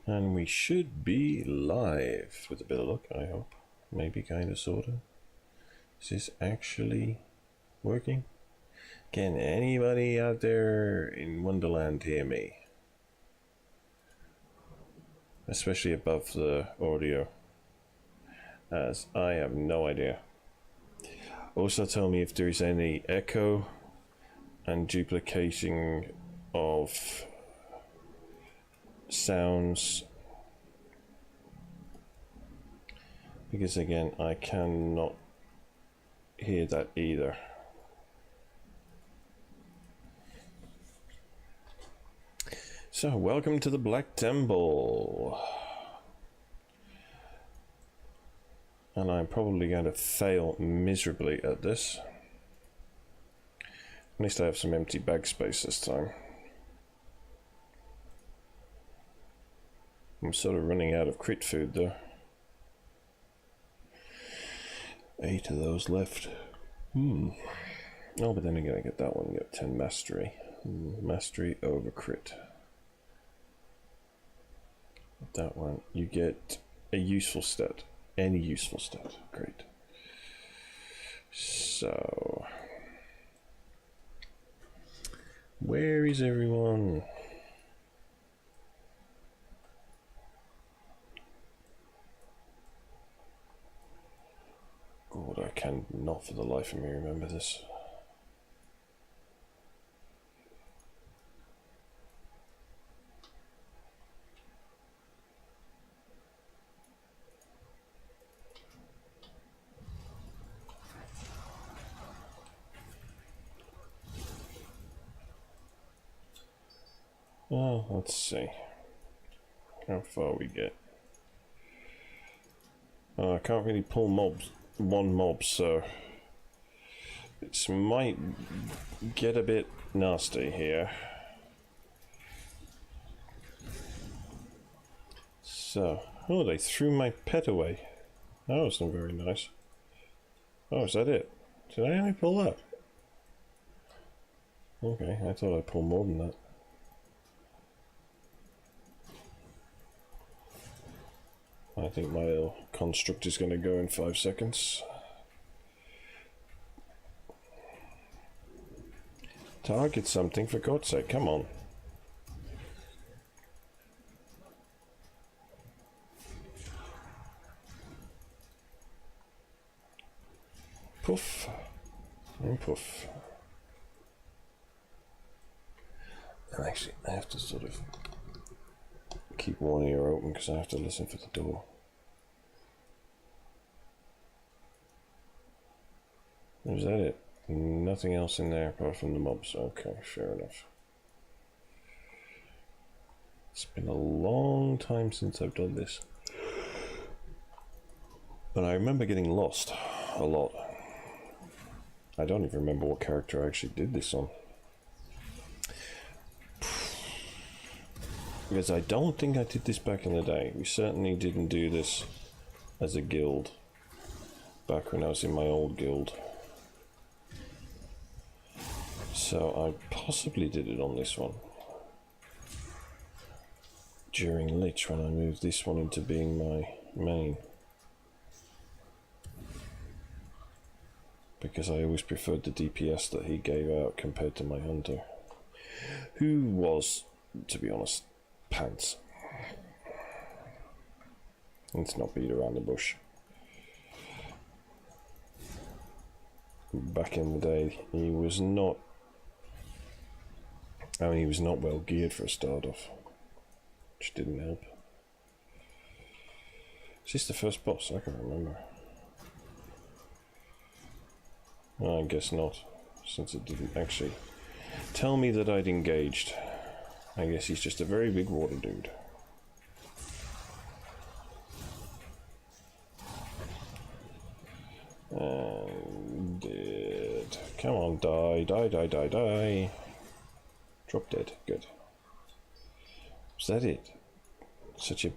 And we should be live with a bit of luck, I hope. Maybe, kind of, sort of. Is this actually working? Can anybody out there in Wonderland hear me? Especially above the audio, as I have no idea. Also tell me if there is any echo and duplicating of sounds, because again I cannot hear that either. So welcome to the Black Temple, and I'm probably going to fail miserably at this. At least I have some empty bag space this time. I'm sort of running out of crit food though. 8 of those left. Oh, but then again I get that one, get 10 mastery. Mastery over crit. That one, you get a useful stat. Any useful stat. Great. So, where is everyone? God, I cannot for the life of me remember this. Oh, let's see how far we get. I can't really pull one mob, so it might get a bit nasty here. So, oh, they threw my pet away. That wasn't very nice. Oh, is that it? Did I only pull that? Okay, I thought I'd pull more than that. I think my little construct is going to go in 5 seconds. Target something, for God's sake, come on. Poof. And poof. And actually, I have to sort of keep one ear open because I have to listen for the door. Is that it? Nothing else in there apart from the mobs. Okay, fair enough. It's been a long time since I've done this. But I remember getting lost a lot. I don't even remember what character I actually did this on. Because I don't think I did this back in the day. We certainly didn't do this as a guild back when I was in my old guild. So I possibly did it on this one during Lich when I moved this one into being my main. Because I always preferred the DPS that he gave out compared to my hunter, who was, to be honest, pants. Let's not beat around the bush. Back in the day, he was not. I mean, he was not well geared for a start off, which didn't help. Is this the first boss? I can't remember. Well, I guess not, since it didn't actually tell me that I'd engaged. I guess he's just a very big water dude. And dead. Come on, die, die, die, die, die. Drop dead, good. Was that it? Such a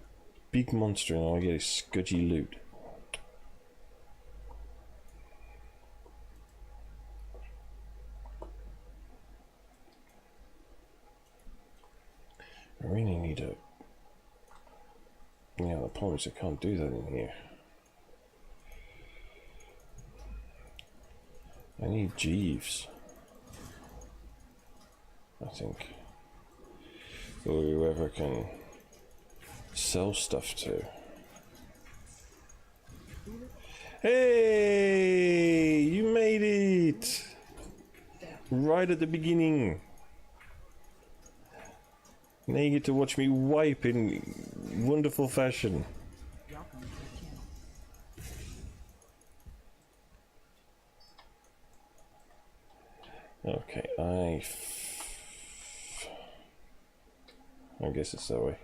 big monster and all I get is scudgy loot. I really need a the problem is I can't do that in here. I need Jeeves, I think, or whoever can sell stuff to. Hey, you made it! Right at the beginning. Now you get to watch me wipe in wonderful fashion. Okay, I guess it's that way.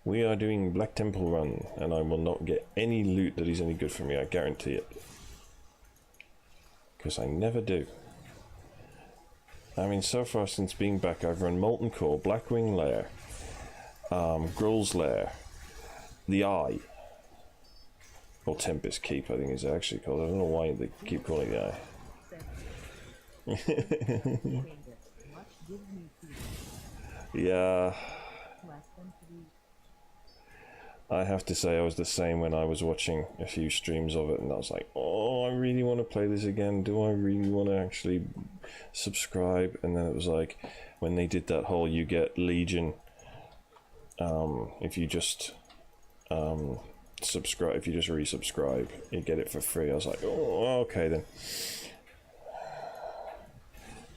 We are doing Black Temple Run, and I will not get any loot that is any good for me, I guarantee it. Because I never do. I mean, so far since being back, I've run Molten Core, Blackwing Lair, Gruul's Lair, The Eye, or Tempest Keep, I think it's actually called. I don't know why they keep calling it The Eye. Yeah. I have to say I was the same when I was watching a few streams of it, and I was like, oh, I really want to play this again. Do I really want to actually subscribe? And then it was like, when they did that whole you get Legion, if you just subscribe, if you just resubscribe, you get it for free. I was like, oh, okay then.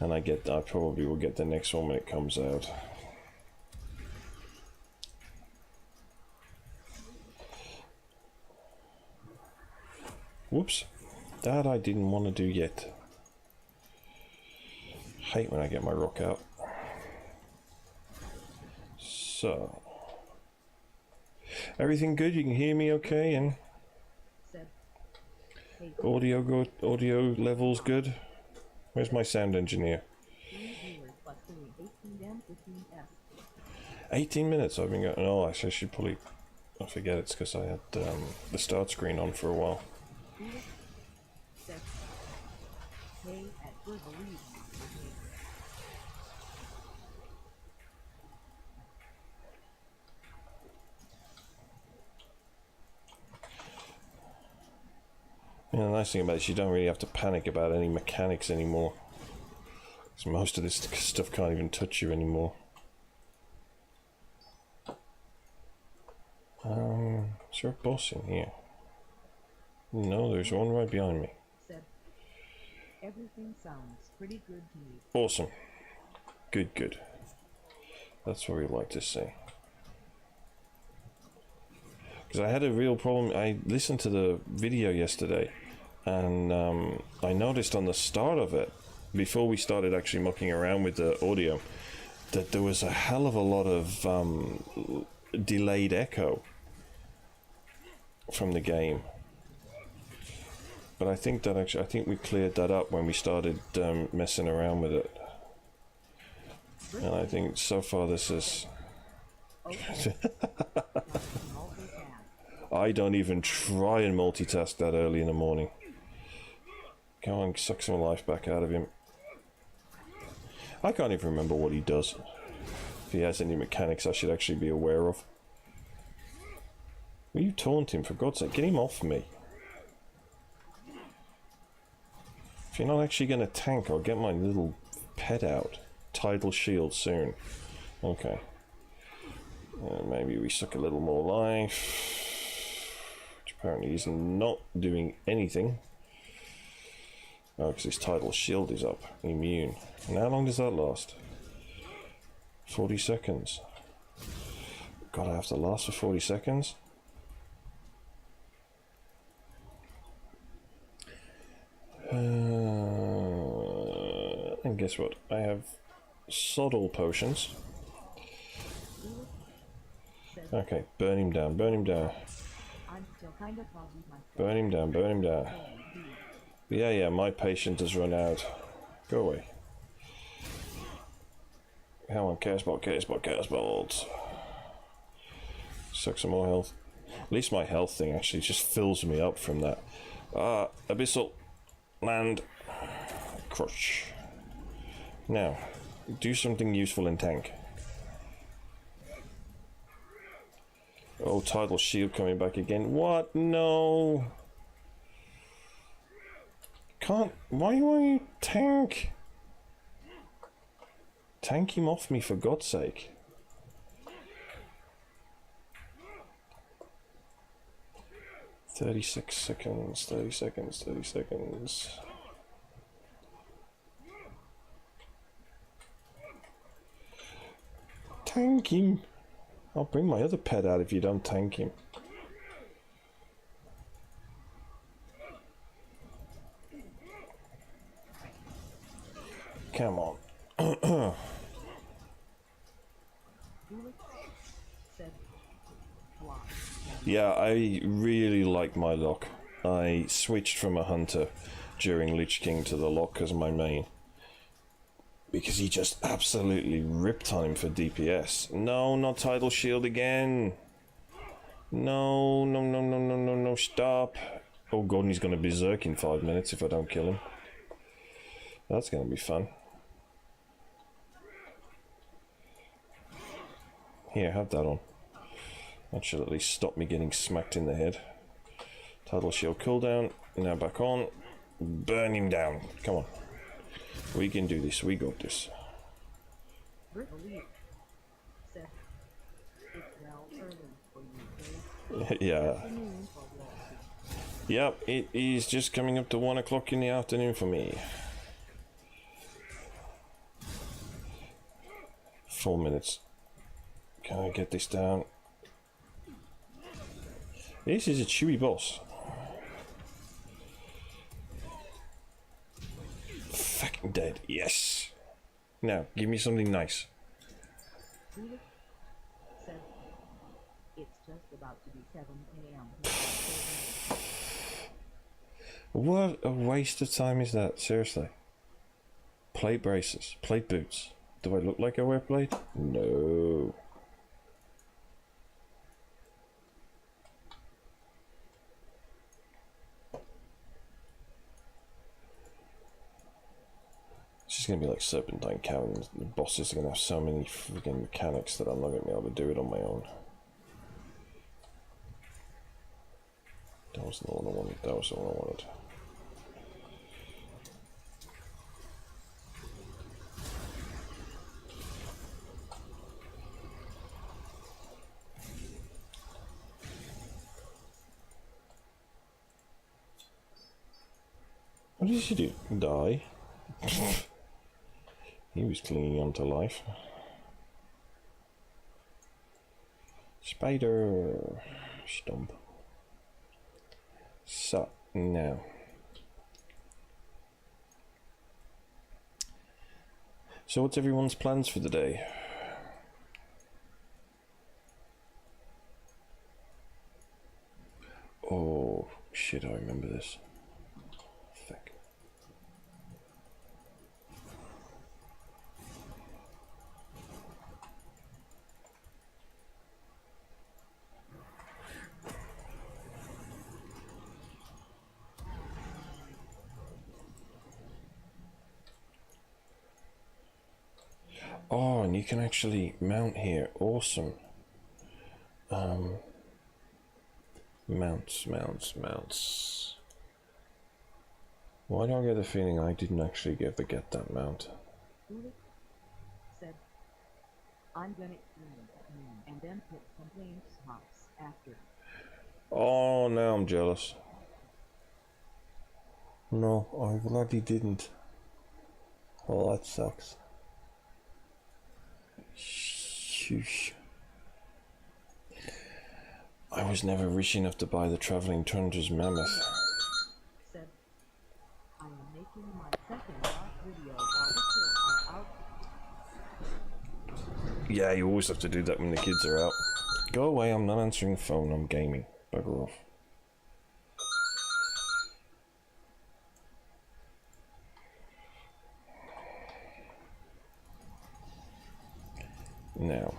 And I probably will get the next one when it comes out. Whoops, that I didn't want to do yet. Hate when I get my rock out. So, everything good? You can hear me okay, and audio good? Audio levels good? Where's my sound engineer? 18 minutes I've been going. Oh, actually I should probably, I forget it's because I had the start screen on for a while. Yeah, the nice thing about it is you don't really have to panic about any mechanics anymore. Because most of this stuff can't even touch you anymore. Is there a boss in here? No, there's one right behind me. Everything sounds pretty good to me. Awesome. Good, good. That's what we like to see. Because I had a real problem. I listened to the video yesterday, and I noticed on the start of it, before we started actually mucking around with the audio, that there was a hell of a lot of delayed echo from the game. But I think that actually, I think we cleared that up when we started messing around with it. And I think so far this is... I don't even try and multitask that early in the morning. Come on, suck some life back out of him. I can't even remember what he does. If he has any mechanics I should actually be aware of. Will you taunt him, for God's sake? Get him off me. If you're not actually going to tank, I'll get my little pet out. Tidal shield soon. Okay. Maybe we suck a little more life. Which apparently he's not doing anything. Oh, because his tidal shield is up. Immune. And how long does that last? 40 seconds. God, I have to last for 40 seconds? And guess what? I have sod all potions. Okay, burn him down, burn him down. Burn him down, burn him down. Yeah, my patience has run out. Go away. Come on, chaos bolt, chaos bolt, chaos bolt. Suck some more health. At least my health thing actually just fills me up from that. Abyssal. Land. Crush. Now, Do something useful in tank. Oh, tidal shield coming back again. What? No. Can't. Why won't you tank? Tank him off me, for God's sake. "36 seconds, 30 seconds, 30 seconds. Tank him. I'll bring my other pet out if you don't tank him. Come on. Yeah, I really like my lock. I switched from a hunter during Lich King to the lock as my main, because he just absolutely ripped on him for DPS. No, not tidal shield again. No, no, no, no, no, no, no, stop. Oh god, and he's going to berserk in 5 minutes if I don't kill him. That's going to be fun. Here, have that on. That should at least stop me getting smacked in the head. Tidal shield cooldown. Now back on. Burn him down. Come on. We can do this. We got this. Yeah. Yep, it is just coming up to 1 o'clock in the afternoon for me. 4 minutes. Can I get this down? This is a chewy boss. Fucking dead. Yes. Now, give me something nice. It's just about to be 7 a.m. What a waste of time is that, seriously. Plate braces, plate boots. Do I look like I wear plate? No. It's just gonna be like Serpentine Caverns. The bosses are gonna have so many freaking mechanics that I'm not gonna be able to do it on my own. That wasn't the one I wanted. That was the one I wanted. What did she do? Die? He was clinging on to life. Spider! Stump. So, now. So what's everyone's plans for the day? Oh, shit, I remember this. Fuck. Oh, and you can actually mount here. Awesome. Mounts. Why do I get the feeling I didn't actually get that mount? Said, I'm gonna eat and then put some plain spots after. Oh, now I'm jealous. No, I bloody didn't. Oh, that sucks. Shoosh. I was never rich enough to buy the travelling Tundra's mammoth. Said, I am making my second video while the kids are out. Yeah, you always have to do that when the kids are out. Go away, I'm not answering the phone, I'm gaming. Bugger off. Now,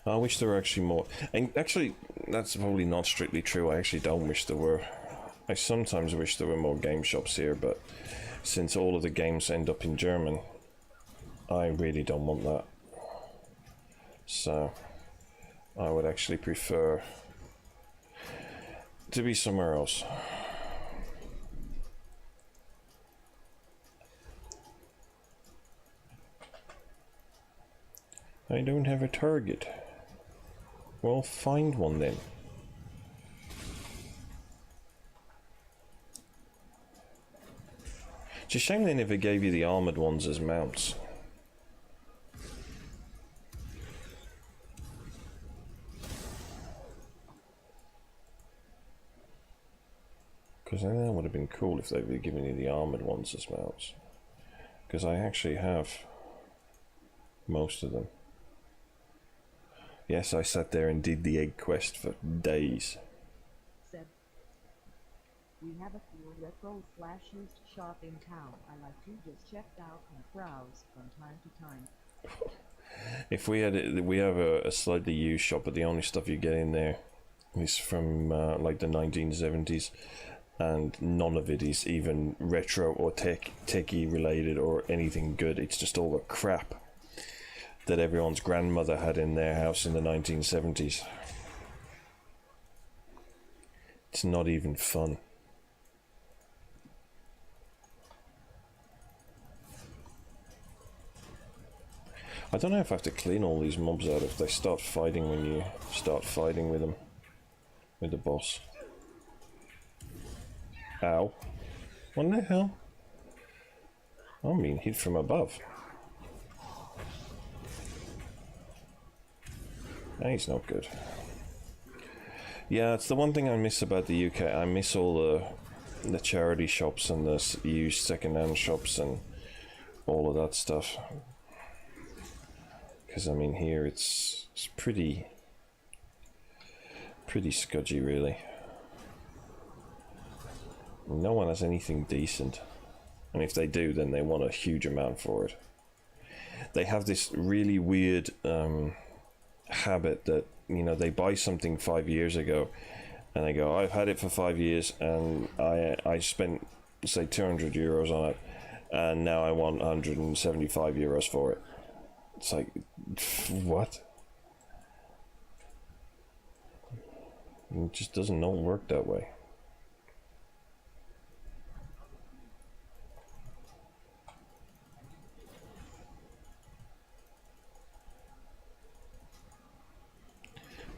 I wish there were actually more, and actually that's probably not strictly true. I actually don't wish there were. I sometimes wish there were more game shops here, but since all of the games end up in German, I really don't want that. So I would actually prefer to be somewhere else. I don't have a target. Well, find one then. It's a shame they never gave you the armoured ones as mounts. Because I think that would have been cool if they were giving you the armoured ones as mounts. Because I actually have most of them. Yes, I sat there and did the egg quest for days. Said, we have a few retro/used shop in town. I like to just check out and browse from time to time. If we had it, we have a slightly used shop, but the only stuff you get in there is from like the 1970s, and none of it is even retro or techie related or anything good. It's just all the crap that everyone's grandmother had in their house in the 1970s. It's not even fun. I don't know if I have to clean all these mobs out if they start fighting when you start fighting with them, with the boss. Ow. What the hell? I'm being hit from above. He's not good. Yeah, it's the one thing I miss about the UK. I miss all the charity shops and the used second-hand shops and all of that stuff. Because I mean, here it's pretty scudgy, really. No one has anything decent, and if they do, then they want a huge amount for it. They have this really weird habit that, you know, they buy something 5 years ago and they go, I've had it for 5 years and I spent, say, 200 euros on it, and now I want 175 euros for it. It's like, what? It just doesn't work that way.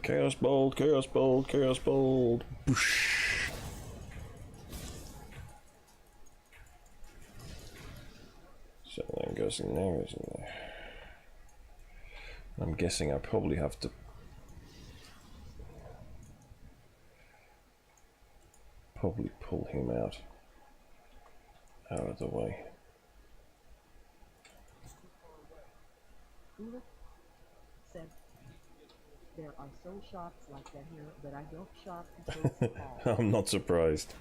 Chaos Bolt, Chaos Bolt, Chaos Bolt. Boosh. So then goes in there, goes in there. I'm guessing I probably have to pull him out of the way. Ulrich said, there are so shops like that here, but I don't shop because it's all. I'm not surprised.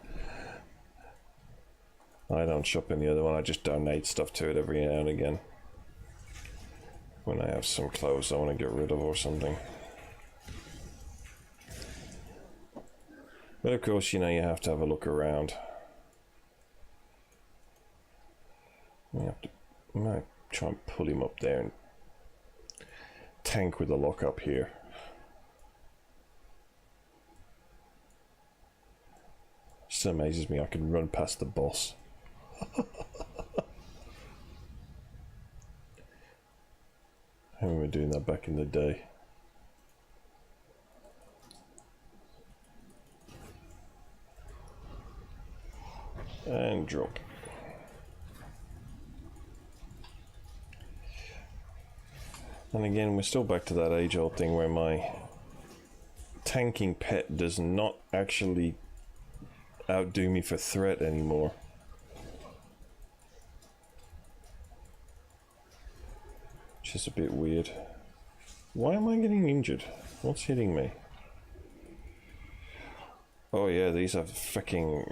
I don't shop in the other one, I just donate stuff to it every now and again. When I have some clothes I want to get rid of or something. But of course, you know, you have to have a look around. I might try and pull him up there and tank with the lock up here. Just amazes me I can run past the boss. I remember doing that back in the day. And drop. And again, we're still back to that age-old thing where my tanking pet does not actually outdo me for threat anymore. Which is a bit weird. Why am I getting injured? What's hitting me? Oh yeah, these are freaking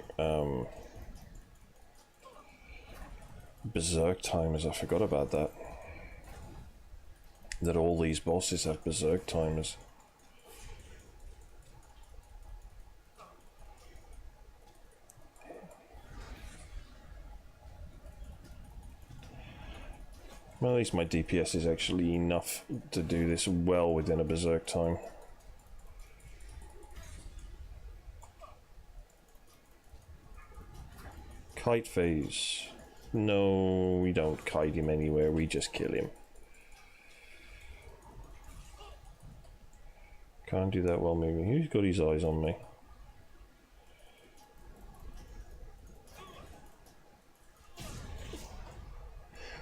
berserk timers. I forgot about that. That all these bosses have berserk timers. Well, at least my DPS is actually enough to do this well within a berserk time. Kite phase. No, we don't kite him anywhere, we just kill him. Can't do that while moving. Who's got his eyes on me?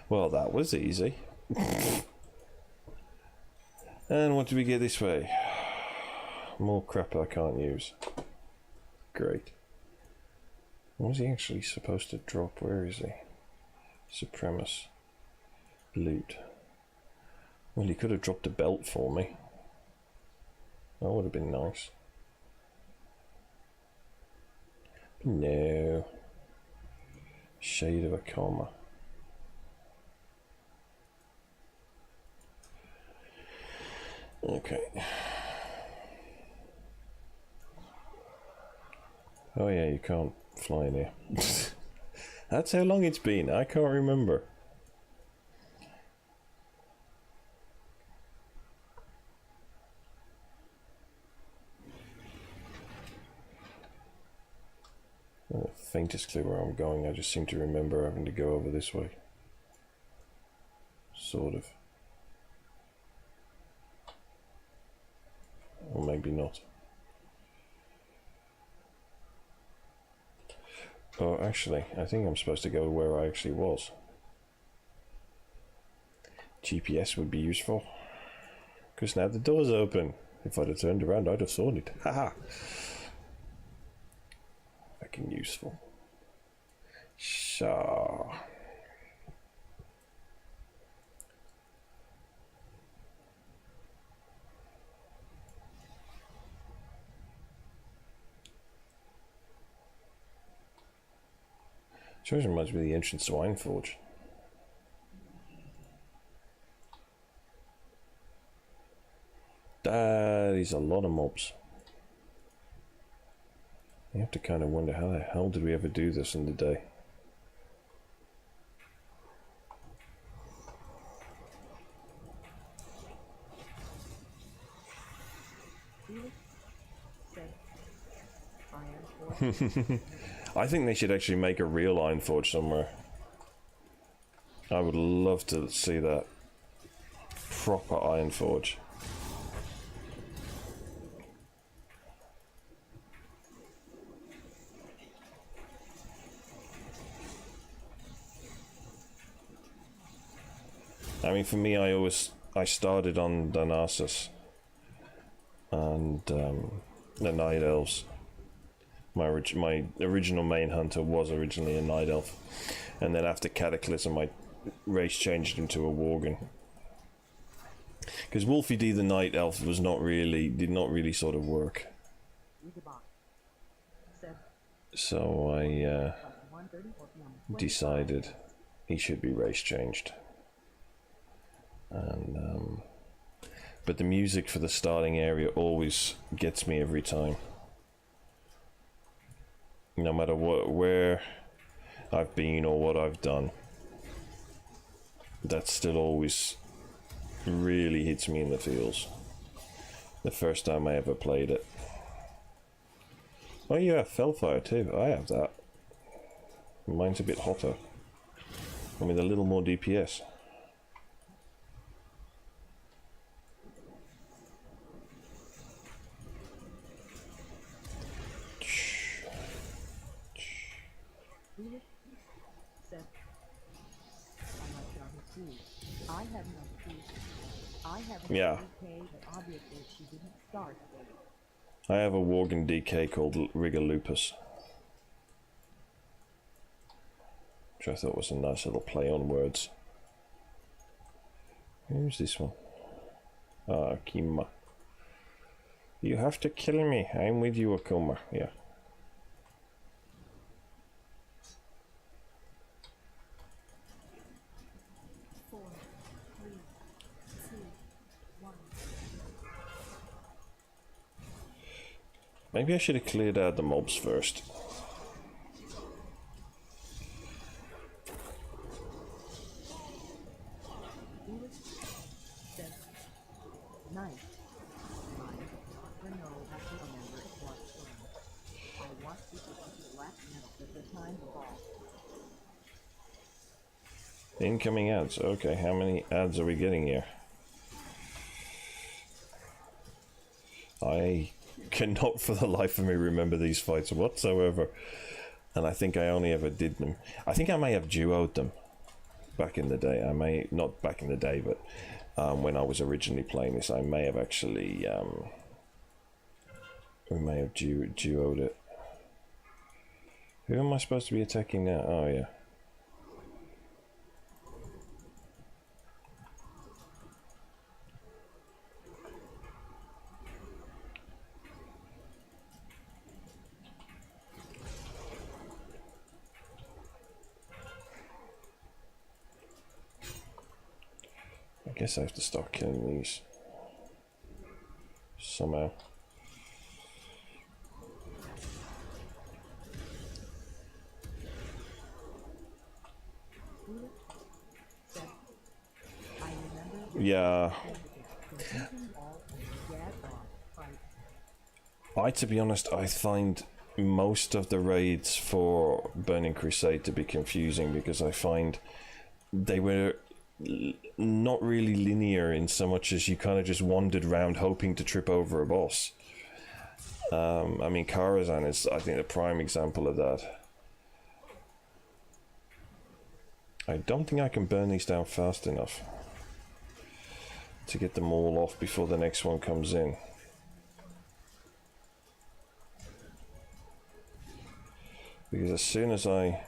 Well, that was easy. And what do we get this way? More crap I can't use. Great. What was he actually supposed to drop? Where is he? Supremus. Loot. Well, he could have dropped a belt for me. That would have been nice. No. Shade of a comma. Okay. Oh yeah, you can't fly in here. That's how long it's been. I can't remember. The faintest clue where I'm going. I just seem to remember having to go over this way. Sort of. Or maybe not. Oh, actually, I think I'm supposed to go where I actually was. GPS would be useful. Because now the door's open. If I'd have turned around, I'd have saw it. Haha. Fucking useful. So. Sure reminds me of the ancient swine forge. That is a lot of mobs. You have to kind of wonder how the hell did we ever do this in the day? I think they should actually make a real iron forge somewhere. I would love to see that. Proper iron forge. I mean, for me, I started on Darnassus and the Night Elves. My original main hunter was originally a Night Elf, and then after Cataclysm, my race changed into a Worgen. Because Wolfie D the Night Elf did not really sort of work. So I decided he should be race changed. And but the music for the starting area always gets me every time. No matter where I've been or what I've done, that still always really hits me in the feels. The first time I ever played it. Oh, you have Fellfire too. I have that. Mine's a bit hotter. I mean, a little more DPS. Yeah. I have a Worgen DK called Rigalupus, which I thought was a nice little play on words. Who's this one? Ah, Akima. You have to kill me. I'm with you, Akuma. Yeah. Maybe I should have cleared out the mobs first. Said, nice. Mine. For no, I can remember it was fun. I watched it with black metal at the time of all. Incoming ads. Okay, how many ads are we getting here? I cannot for the life of me remember these fights whatsoever. And I think I only ever did them. I think I may have duoed them back in the day. I may, not back in the day, but when I was originally playing this, I may have actually, we may have duoed it. Who am I supposed to be attacking now? Oh, yeah. I guess I have to start killing these somehow. Yeah. To be honest, I find most of the raids for Burning Crusade to be confusing because I find they were not really linear in so much as you kind of just wandered around hoping to trip over a boss. I mean, Karazhan is, I think, the prime example of that. I don't think I can burn these down fast enough to get them all off before the next one comes in. Because as soon as I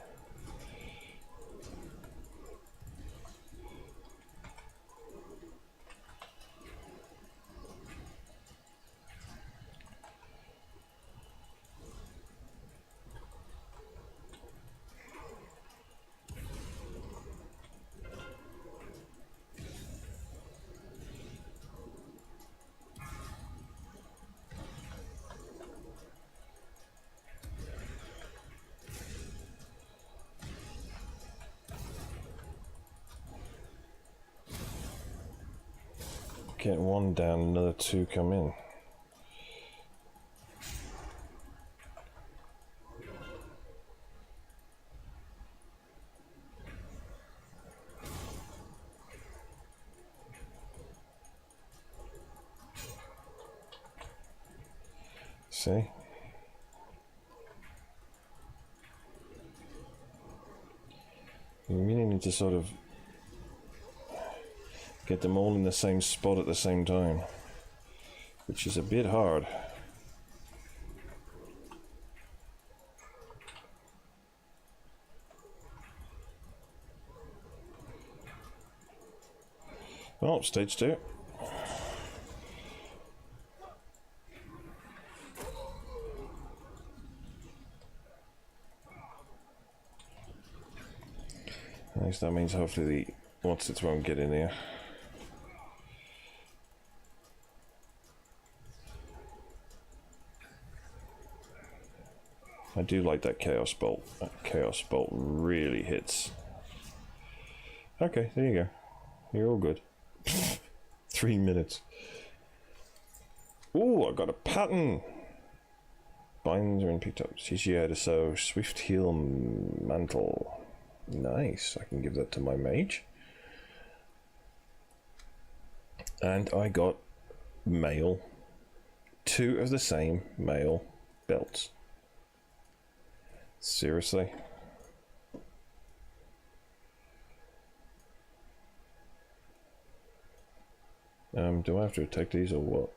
get one down, another two come in. See? You really need to sort of get them all in the same spot at the same time, which is a bit hard. Oh, stage 2. At least that means hopefully the what's-its won't get in here. I do like that Chaos Bolt. That Chaos Bolt really hits. Okay, there you go. You're all good. 3 minutes. Ooh, I got a pattern! Binder and picked up CGI so Swift Heal Mantle. Nice, I can give that to my mage. And I got mail. 2 of the same mail belts. Seriously? Do I have to take these or what?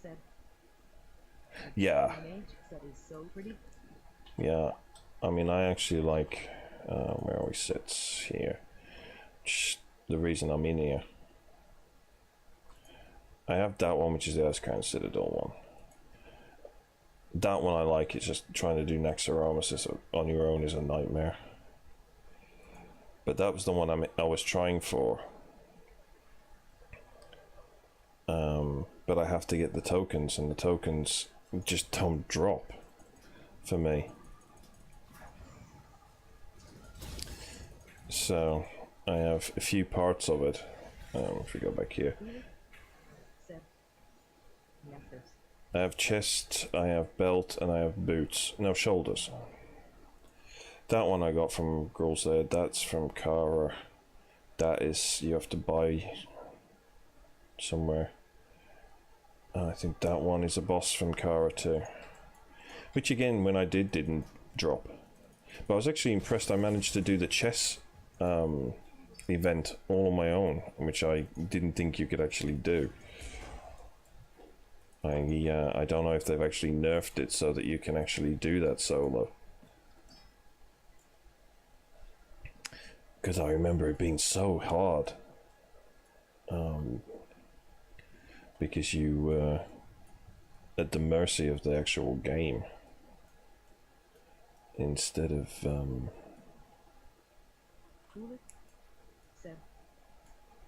Said, yeah. that is so pretty. Yeah. I mean, I actually like where are we sits here. Just the reason I'm in here. I have that one, which is the Ascrown Citadel one. That one I like. It's just trying to do Naxxramas on your own is a nightmare. But that was the one I was trying for. But I have to get the tokens, and the tokens just don't drop for me. So I have a few parts of it. If we go back here, I have chest, I have belt, and I have boots. No, shoulders. That one I got from Girls there. That's from Kara. That is, you have to buy somewhere. I think that one is a boss from Kara too. Which again, when I didn't drop. But I was actually impressed. I managed to do the chess event all on my own, which I didn't think you could actually do. I don't know if they've actually nerfed it so that you can actually do that solo. Because I remember it being so hard. Because you were at the mercy of the actual game. Instead of...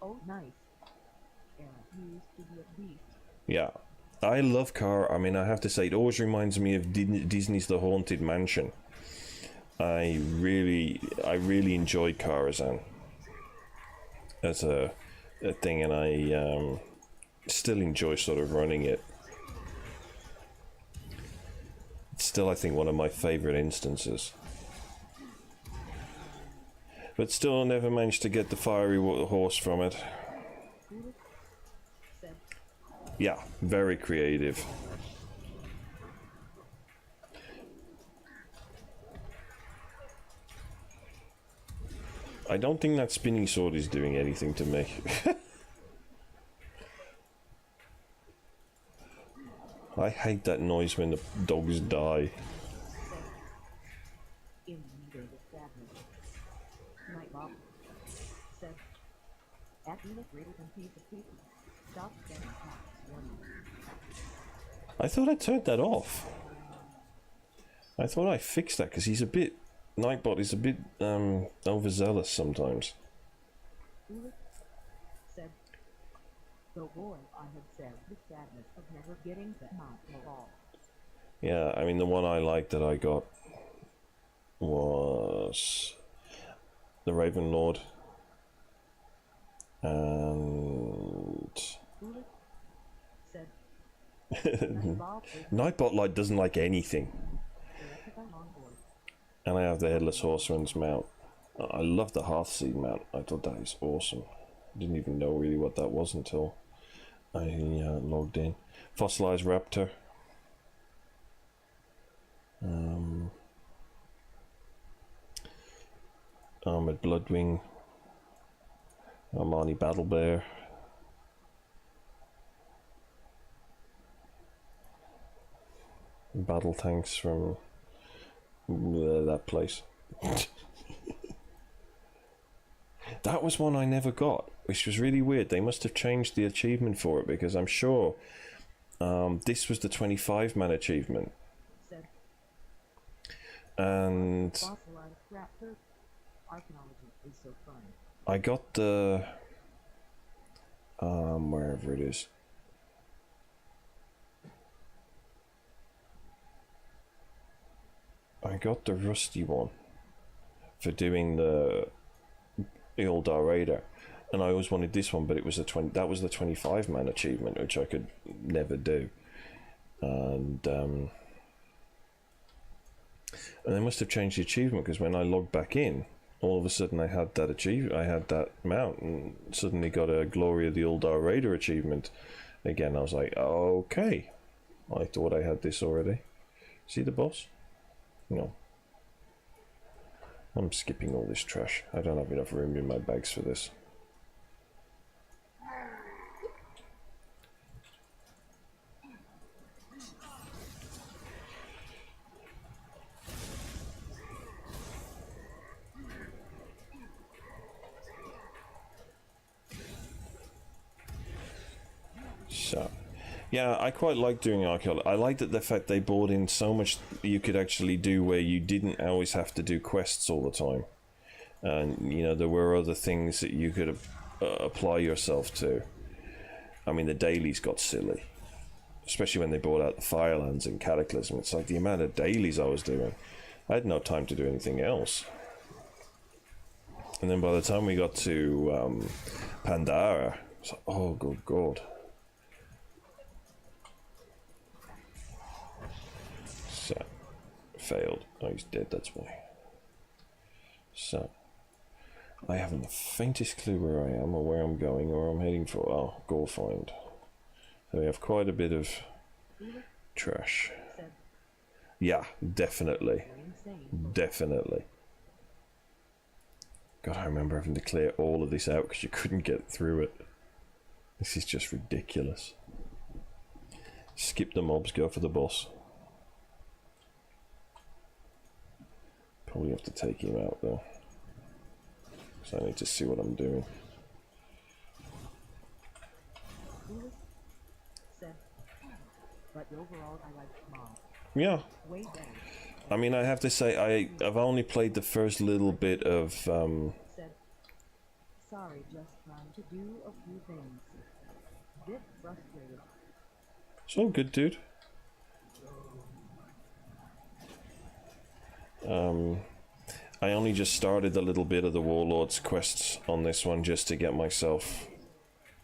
Oh, nice. Used to be a beast. Yeah. I love Car. I mean, I have to say, it always reminds me of Disney's The Haunted Mansion. I really enjoyed Karazhan as a thing, and I still enjoy sort of running it. It's still, I think, one of my favorite instances. But still never managed to get the fiery horse from it. Yeah, very creative. I don't think that spinning sword is doing anything to me. I hate that noise when the dogs die. I thought I turned that off. I thought I fixed that because he's a bit... Nightbot is a bit overzealous sometimes. Yeah, I mean the one I liked that I got was the Raven Lord. And Nightbot like doesn't like anything. And I have the Headless Horseman's mount. I love the Hearthseed mount. I thought that is awesome. Didn't even know really what that was until I logged in. Fossilized Raptor. Armored Bloodwing. Armani Battle Bear. Battle tanks from that place. That was one I never got, which was really weird. They must have changed the achievement for it, because I'm sure this was the 25-man achievement. And I got the wherever it is. I got the rusty one for doing the Ildar Raider, and I always wanted this one, but it was that was the 25-man achievement, which I could never do. And they must have changed the achievement, because when I logged back in, all of a sudden I had that I had that mount, and suddenly got a Glory of the Ildar Raider achievement again. I was like, okay, I thought I had this already. See the boss? No. I'm skipping all this trash. I don't have enough room in my bags for this. So, yeah, I quite like doing archaeology. I liked the fact they brought in so much you could actually do, where you didn't always have to do quests all the time. And, you know, there were other things that you could apply yourself to. I mean, the dailies got silly. especially when they brought out the Firelands and Cataclysm. It's like the amount of dailies I was doing. I had no time to do anything else. And then by the time we got to Pandaria, it's like, oh, good God. So, failed. Oh, he's dead, that's why. So, I haven't the faintest clue where I am or where I'm going or I'm heading for. Oh, goal find. So we have quite a bit of trash. Yeah, definitely. Definitely. God, I remember having to clear all of this out because you couldn't get through it. This is just ridiculous. Skip the mobs, go for the boss. Probably have to take him out though. So I need to see what I'm doing. But overall, I like Mob. Yeah. Way better. I mean, I have to say, I've only played the first little bit of. Sorry, just trying to do a few things. Bit frustrated. It's all good, dude. I only just started a little bit of the Warlord's quests on this one just to get myself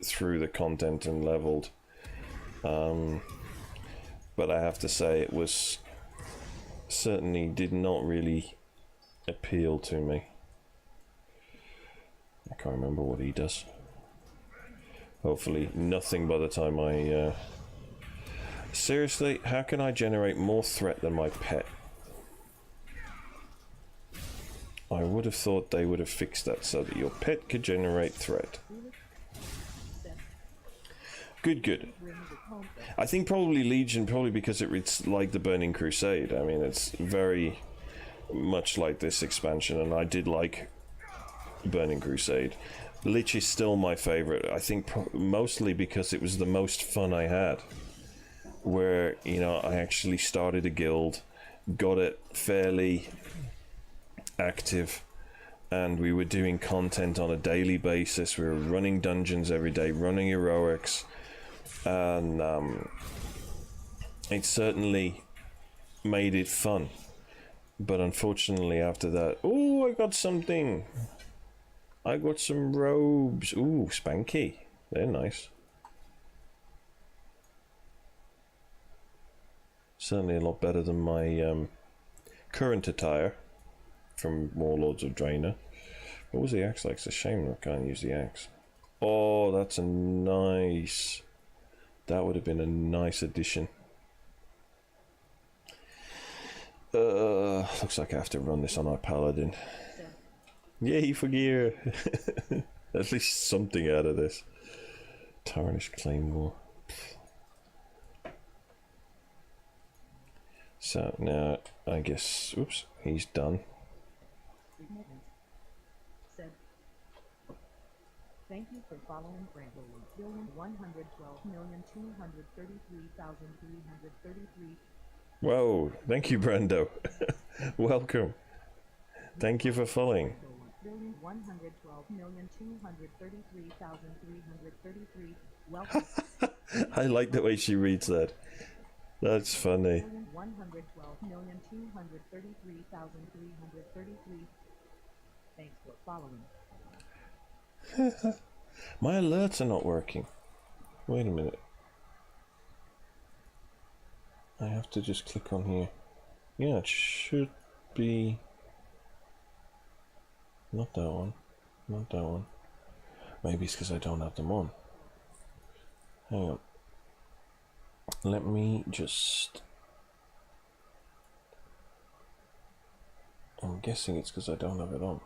through the content and leveled. But I have to say it was certainly did not really appeal to me. I can't remember what he does. Hopefully nothing by the time I... Seriously, how can I generate more threat than my pet? I would have thought they would have fixed that so that your pet could generate threat. Good, good. I think probably Legion, probably because it's like the Burning Crusade. I mean, it's very much like this expansion, and I did like Burning Crusade. Lich is still my favorite. I think mostly because it was the most fun I had. Where, you know, I actually started a guild, got it fairly active, and we were doing content on a daily basis. We were running dungeons every day, running heroics, and it certainly made it fun. But unfortunately after that, oh, I got something. I got some robes. Ooh, spanky. They're nice. Certainly a lot better than my current attire from Warlords of Draenor. What was the axe like? It's a shame I can't use the axe. Oh, that's a nice... That would have been a nice addition. Looks like I have to run this on our paladin. Yay for gear! At least something out of this. Tarnished Claymore. So now, I guess... Oops, he's done. Said, thank you for following Brandon. 112,233,333. Whoa, thank you, Brando. Welcome. Thank you for following. 112,233,333. Welcome. I like the way she reads that. That's funny. 112,233,333. Thanks for following. My alerts are not working. Wait a minute. I have to just click on here. Yeah, it should be... Not that one. Not that one. Maybe it's because I don't have them on. Hang on. Let me just... I'm guessing it's because I don't have it on.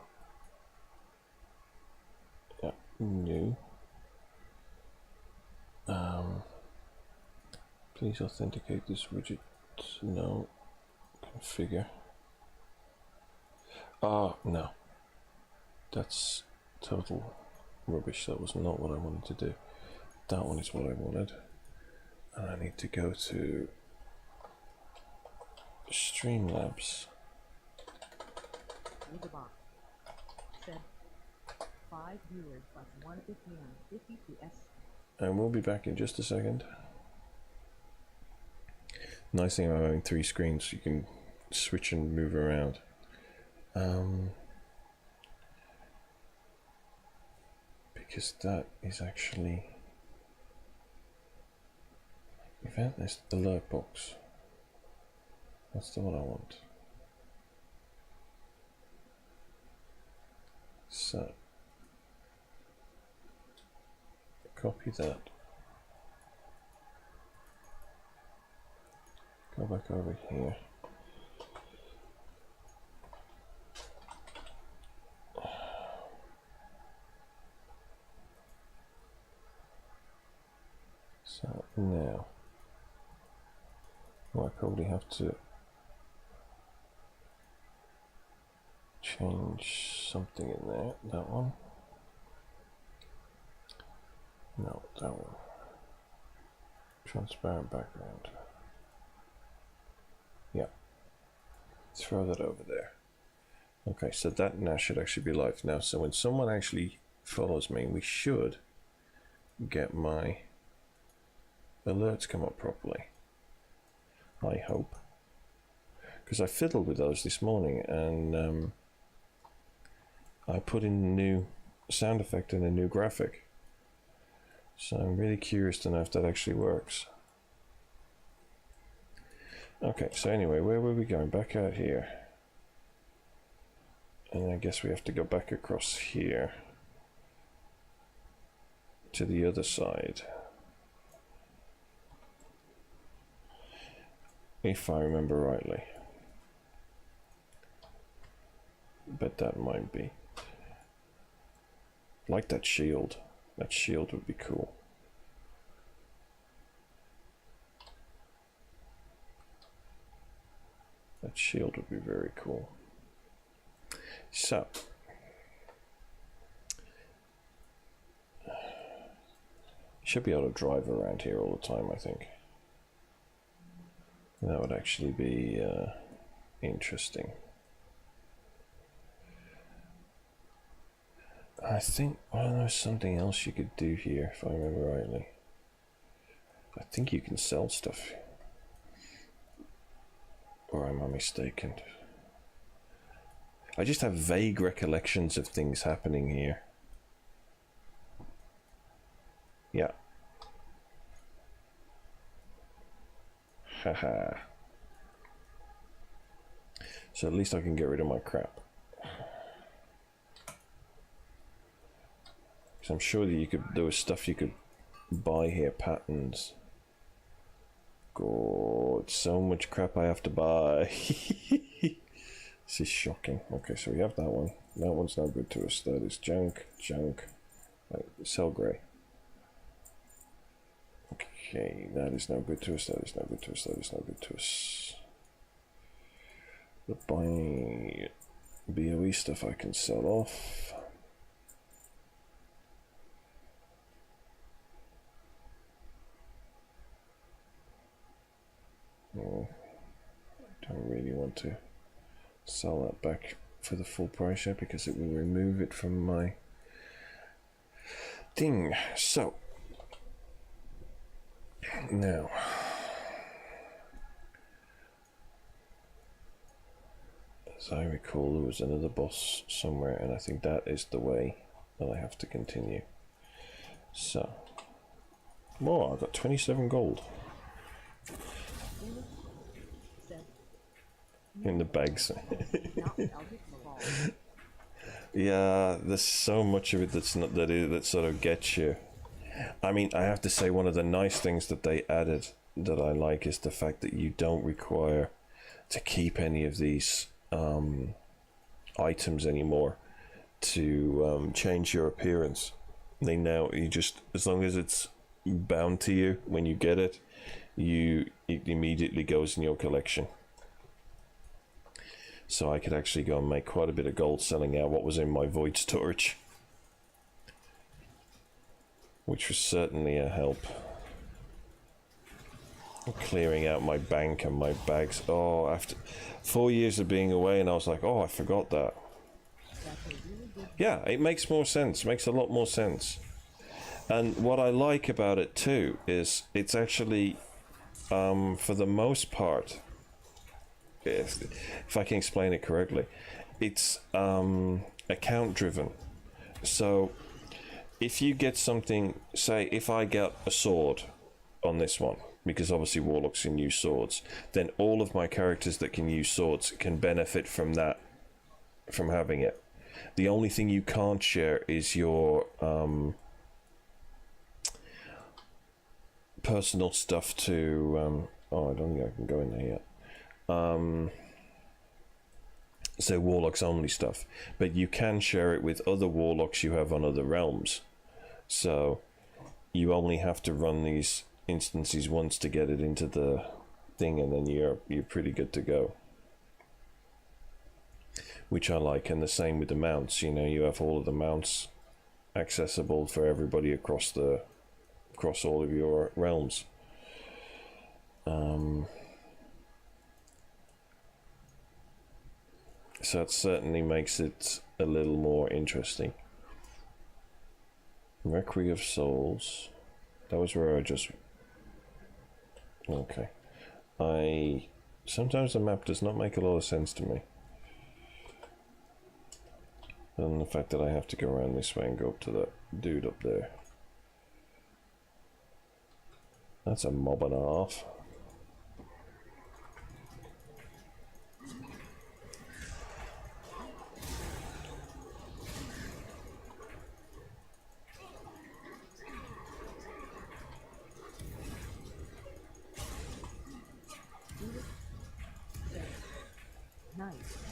Yeah, new. Please authenticate this widget. No. Configure. Oh, no. That's total rubbish. That was not what I wanted to do. That one is what I wanted. And I need to go to Streamlabs. Said 5 viewers plus 151 52s. And we'll be back in just a second. Nice thing about having 3 screens, you can switch and move around. Because that is actually event list alert box. That's the one I want. So copy that. Go back over here. So now, well, I probably have to change something in there. That one. No, that one. Transparent background. Yeah. Throw that over there. Okay, so that now should actually be live now. So when someone actually follows me, we should get my alerts come up properly. I hope. Because I fiddled with those this morning and I put in a new sound effect and a new graphic. So I'm really curious to know if that actually works. Okay, so anyway, where were we going? Back out here. And I guess we have to go back across here to the other side. If I remember rightly. But that might be. Like that shield. That shield would be cool. That shield would be very cool. So. Should be able to drive around here all the time, I think. That would actually be interesting. I think, well, there's something else you could do here, if I remember rightly. I think you can sell stuff. Or am I mistaken? I just have vague recollections of things happening here. Yeah. Haha. So at least I can get rid of my crap. Because I'm sure that there was stuff you could buy here, patterns. God, so much crap I have to buy. This is shocking. Okay, so we have that one. That one's no good to us. That is junk, junk. Right, sell grey. Okay, that is no good to us. That is no good to us. That is no good to us. The buy BOE stuff I can sell off. Oh, don't really want to sell that back for the full price yet because it will remove it from my thing. So now as I recall, there was another boss somewhere, and I think that is the way that I have to continue. So, oh, I've got 27 gold in the bags. Yeah, there's so much of it that's not that sort of gets you. I mean, I have to say, one of the nice things that they added that I like is the fact that you don't require to keep any of these items anymore to change your appearance. They now, you just, as long as it's bound to you when you get it, it immediately goes in your collection. So I could actually go and make quite a bit of gold selling out what was in my void storage, which was certainly a help. Clearing out my bank and my bags. Oh, after 4 years of being away, and I was like, oh, I forgot that. Yeah, it makes more sense. Makes a lot more sense. And what I like about it too is it's actually for the most part, if I can explain it correctly, it's account driven. So if you get something, say if I get a sword on this one, because obviously warlocks can use swords, then all of my characters that can use swords can benefit from that, from having it. The only thing you can't share is your personal stuff to oh, I don't think I can go in there yet. So warlocks only stuff, but you can share it with other warlocks you have on other realms. So you only have to run these instances once to get it into the thing, and then you're pretty good to go, which I like. And the same with the mounts, you know, you have all of the mounts accessible for everybody across all of your realms. So it certainly makes it a little more interesting. Requiem of Souls, that was where I just... Okay. Sometimes the map does not make a lot of sense to me. And the fact that I have to go around this way and go up to that dude up there. That's a mob and a half.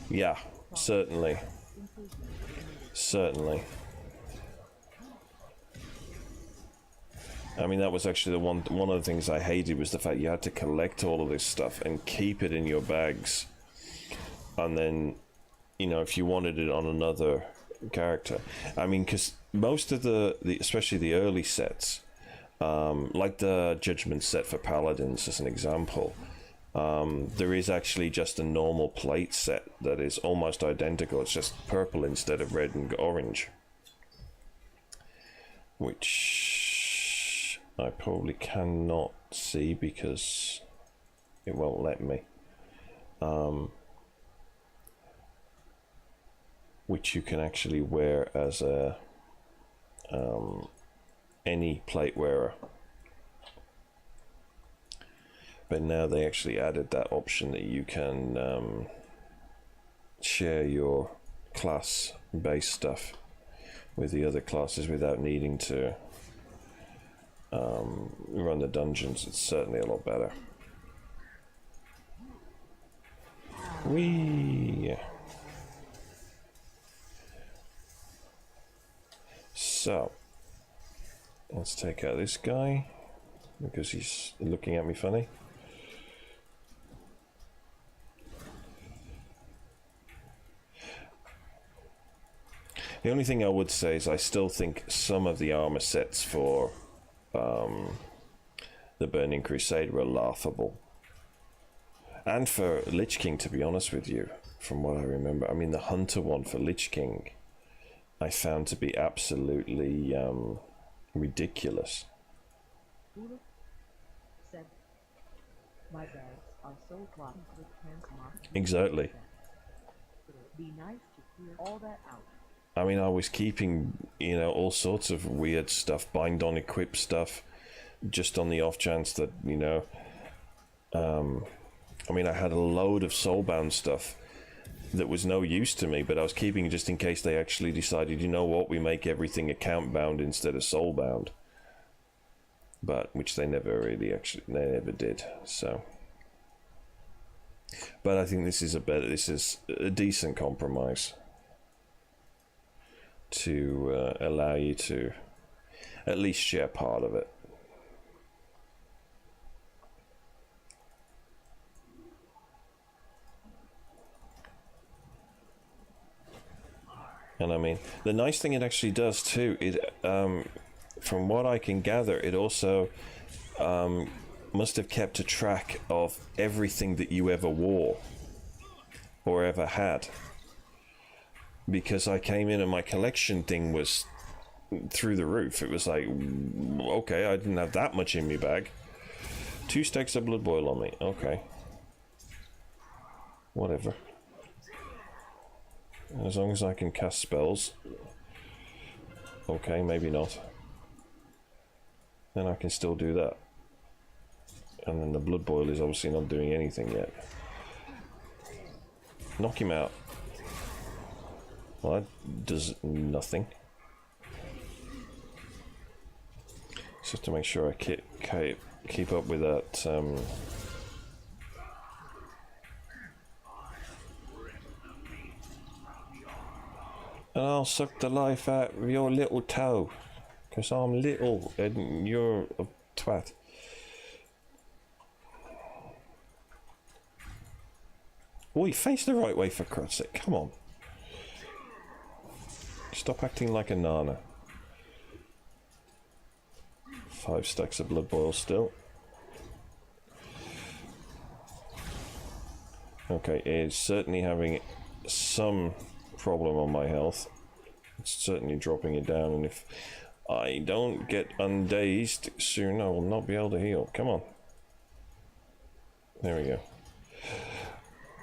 Yeah, certainly. Certainly. I mean, that was actually one of the things I hated, was the fact you had to collect all of this stuff and keep it in your bags. And then, you know, if you wanted it on another character. I mean, because most of the especially the early sets, like the Judgment set for Paladins as an example, there is actually just a normal plate set that is almost identical. It's just purple instead of red and orange, which I probably cannot see because it won't let me. Which you can actually wear as a any plate wearer. But now they actually added that option that you can share your class base stuff with the other classes without needing to run the dungeons. It's certainly a lot better. Whee! So let's take out this guy because he's looking at me funny. The only thing I would say is I still think some of the armor sets for the Burning Crusade were laughable. And for Lich King, to be honest with you, from what I remember. I mean, the Hunter one for Lich King I found to be absolutely ridiculous. Said, my bags are so clogged with transmog. Exactly. It'd be nice to clear all that out. I mean, I was keeping, you know, all sorts of weird stuff, bind on equip stuff, just on the off chance that, you know, I mean, I had a load of soulbound stuff that was no use to me, but I was keeping it just in case they actually decided, you know what, we make everything account bound instead of soulbound. But, which they never really they never did, so. But I think this is a decent compromise to allow you to at least share part of it. And I mean, the nice thing it actually does too, from what I can gather, it also must have kept a track of everything that you ever wore or ever had. Because I came in and my collection thing was through the roof. It was like, okay, I didn't have that much in my bag 2 stacks of blood boil on me. Okay. Whatever. As long as I can cast spells. Okay, maybe not. Then I can still do that. And then the blood boil is obviously not doing anything yet. Knock him out. Well, that does nothing. Just to make sure I keep up with that. And I'll suck the life out of your little toe. Because I'm little and you're a twat. Oi, face the right way for Christ's sake. Come on. Stop acting like a nana. 5 stacks of blood boil still. Okay, it's certainly having some problem on my health. It's certainly dropping it down, and if I don't get undazed soon, I will not be able to heal. Come on. There we go.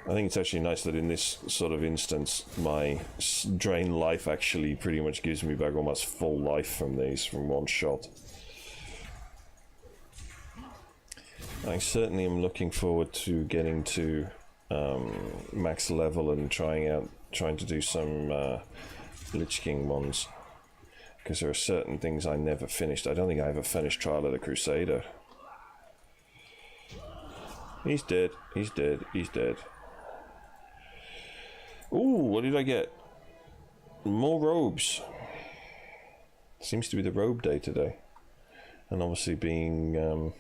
I think it's actually nice that in this sort of instance, my drain life actually pretty much gives me back almost full life from these, from one shot. I certainly am looking forward to getting to max level and trying to do some Lich King ones. Because there are certain things I never finished. I don't think I ever finished Trial of the Crusader. He's dead, he's dead, he's dead. Ooh, what did I get? More robes. Seems to be the robe day today. And obviously being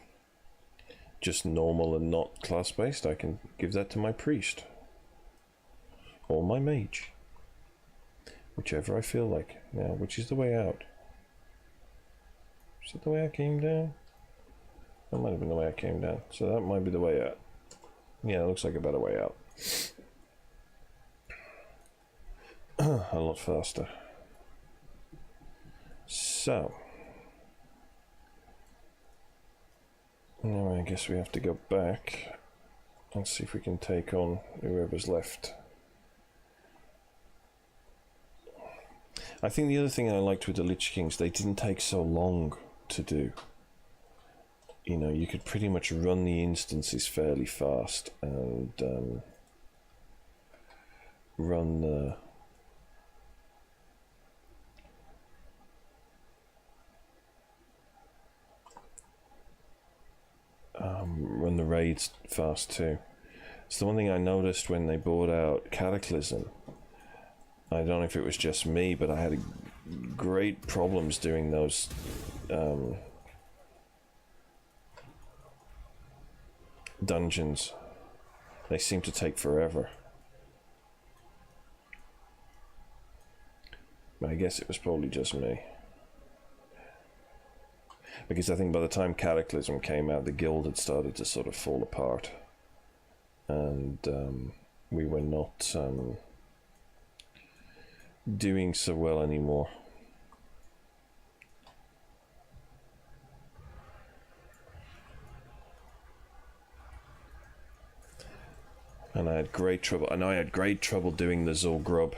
just normal and not class-based, I can give that to my priest. Or my mage. Whichever I feel like. Now, which is the way out? Is that the way I came down? That might have been the way I came down. So that might be the way out. Yeah, it looks like a better way out. A lot faster. So. Now I guess we have to go back and see if we can take on whoever's left. I think the other thing I liked with the Lich Kings, they didn't take so long to do. You know, you could pretty much run the instances fairly fast and run the raids fast too. It's the one thing I noticed when they brought out Cataclysm. I don't know if it was just me, but I had great problems doing those dungeons. They seem to take forever. But I guess it was probably just me. Because I think by the time Cataclysm came out, the guild had started to sort of fall apart. And we were not doing so well anymore. And I had great trouble. I know I had great trouble doing the Zul'Grub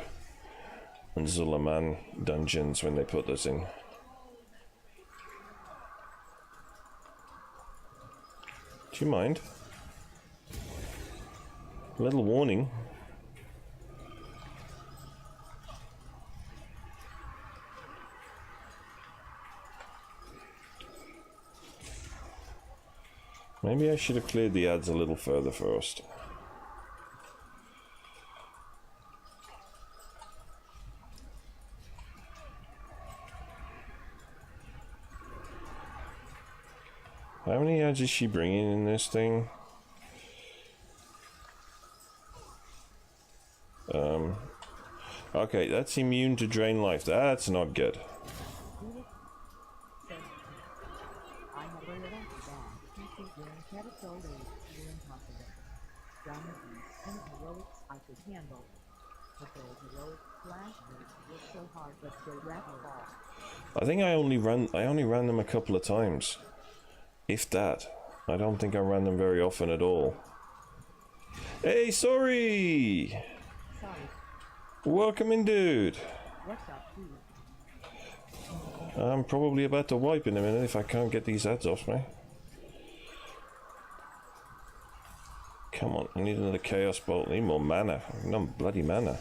and Zulaman dungeons when they put those in. Do you mind? A little warning. Maybe I should have cleared the ads a little further first. How many ads is she bringing in this thing? Okay, that's immune to drain life. That's not good. I think I only ran them a couple of times, if that. I don't think I ran them very often at all. Hey, sorry! Sorry. Welcome in, dude. What's up, dude? I'm probably about to wipe in a minute if I can't get these ads off me. Come on, I need another Chaos Bolt. I need more mana. No bloody mana.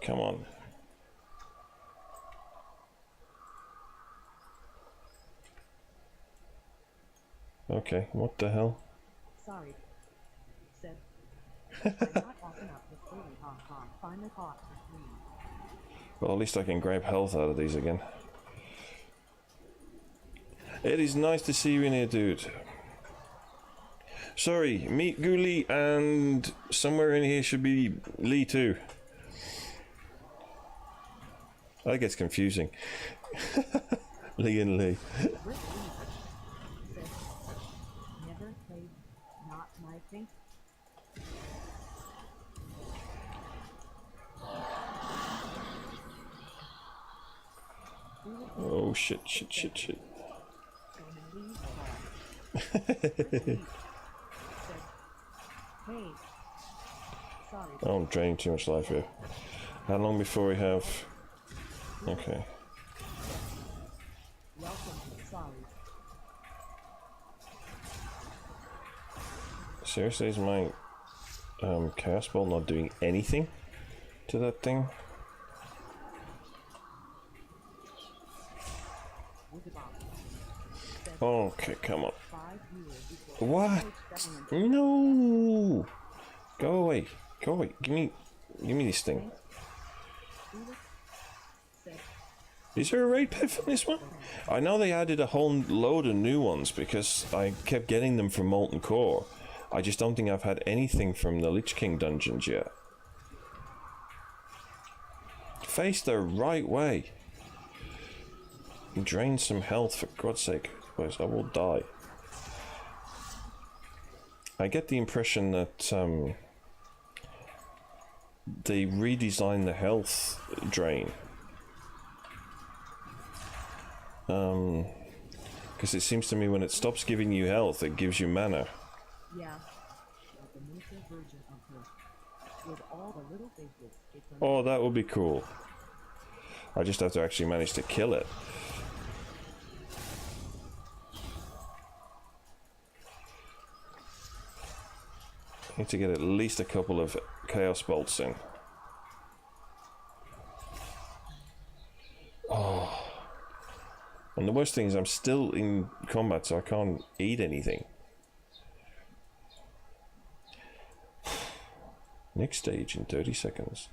Come on. Okay, what the hell? Sorry. Said. I'm not often up this early, haha. Finally caught for 3. Well, at least I can grab health out of these again. It is nice to see you in here, dude. Sorry, meet Ghoulie, and somewhere in here should be Lee too. That gets confusing. Lee and Lee. Never played, not my thing. Oh shit, shit, shit, shit. Hey. Sorry. Oh, I'm draining too much life here. How long before we have... Okay. Welcome. Sorry. Seriously, is my Chaos Ball not doing anything to that thing? Okay, come on. What? No! Go away. Go away. Give me this thing. Is there a raid pet for this one? I know they added a whole load of new ones because I kept getting them from Molten Core. I just don't think I've had anything from the Lich King dungeons yet. Face the right way. Drain some health for God's sake, otherwise I will die. I get the impression that they redesigned the health drain. Because it seems to me when it stops giving you health, it gives you mana. Yeah, like a miniature version of her. With all the little faces. Oh, that would be cool. I just have to actually manage to kill it. I need to get at least a couple of Chaos Bolts in. Oh. And the worst thing is I'm still in combat, so I can't eat anything. Next stage in 30 seconds.